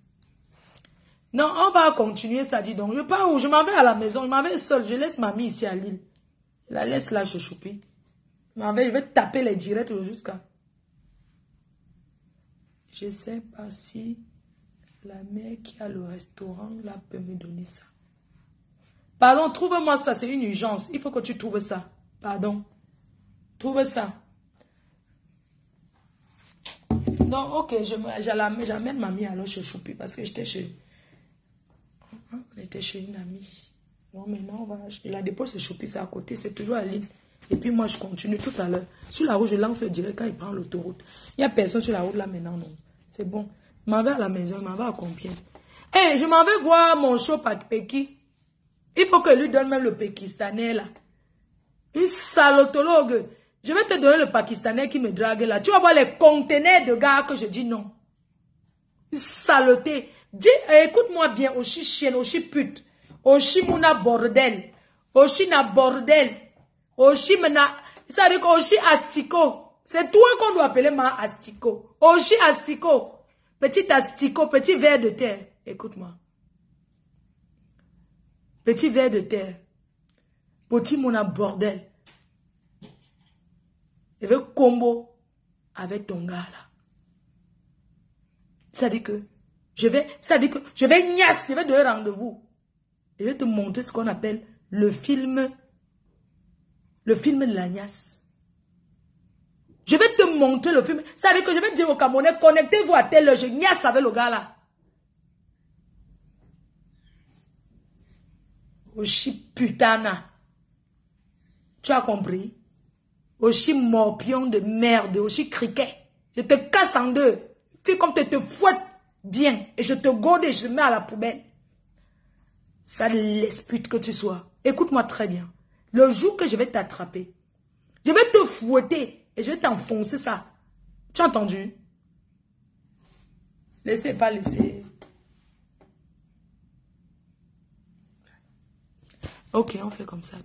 Non, on va continuer, ça dit donc. Je pars où? Je m'en vais à la maison. Je m'en vais seule. Je laisse mamie ici à Lille. Je la laisse là chez Choupi. Je vais taper les directs jusqu'à... Je ne sais pas si la mère qui a le restaurant là peut me donner ça. Pardon, trouve-moi ça. C'est une urgence. Il faut que tu trouves ça. Pardon. Trouve ça. Non, ok, j'amène mamie alors chez Choupi parce que j'étais chez... On était chez une amie. Bon, maintenant, on va... Je la dépose chez Choupi, c'est à côté, c'est toujours à Lille. Et puis moi, je continue tout à l'heure. Sur la route, je lance direct quand il prend l'autoroute. Il n'y a personne sur la route là maintenant, non. C'est bon. Je m'en vais à la maison, je m'en vais à Compiègne. Hey, je m'en vais voir mon show Paki. Il faut que lui donne même le Pakistanais là. Une salotologue. Je vais te donner le Pakistanais qui me drague là. Tu vas voir les conteneurs de gars que je dis non. Une saleté. Dis, écoute-moi bien, aussi chienne, aussi pute. Aussi mouna bordel. Aussi na bordel. Aussi mena. Ça veut dire aussi astico. C'est toi qu'on doit appeler ma astico. Aussi astico. Petit astico, petit ver de terre. Écoute-moi. Petit ver de terre. Petit mouna bordel. Je veux combo avec ton gars là. Ça dit que je vais niasse, je vais donner rendez-vous. Je vais te montrer ce qu'on appelle le film de la niasse. Je vais te montrer le film. Ça dit que je vais dire aux Camerounais, connectez-vous à telle heure, je niasse avec le gars là. Oshi putana. Tu as compris? Oshi morpion de merde, Oshi criquet. Je te casse en deux. Fais comme tu te fouettes bien. Et je te gode et je te mets à la poubelle. Ça laisse pute que tu sois. Écoute-moi très bien. Le jour que je vais t'attraper, je vais te fouetter et je vais t'enfoncer ça. Tu as entendu? Laissez pas laisser. Ok, on fait comme ça.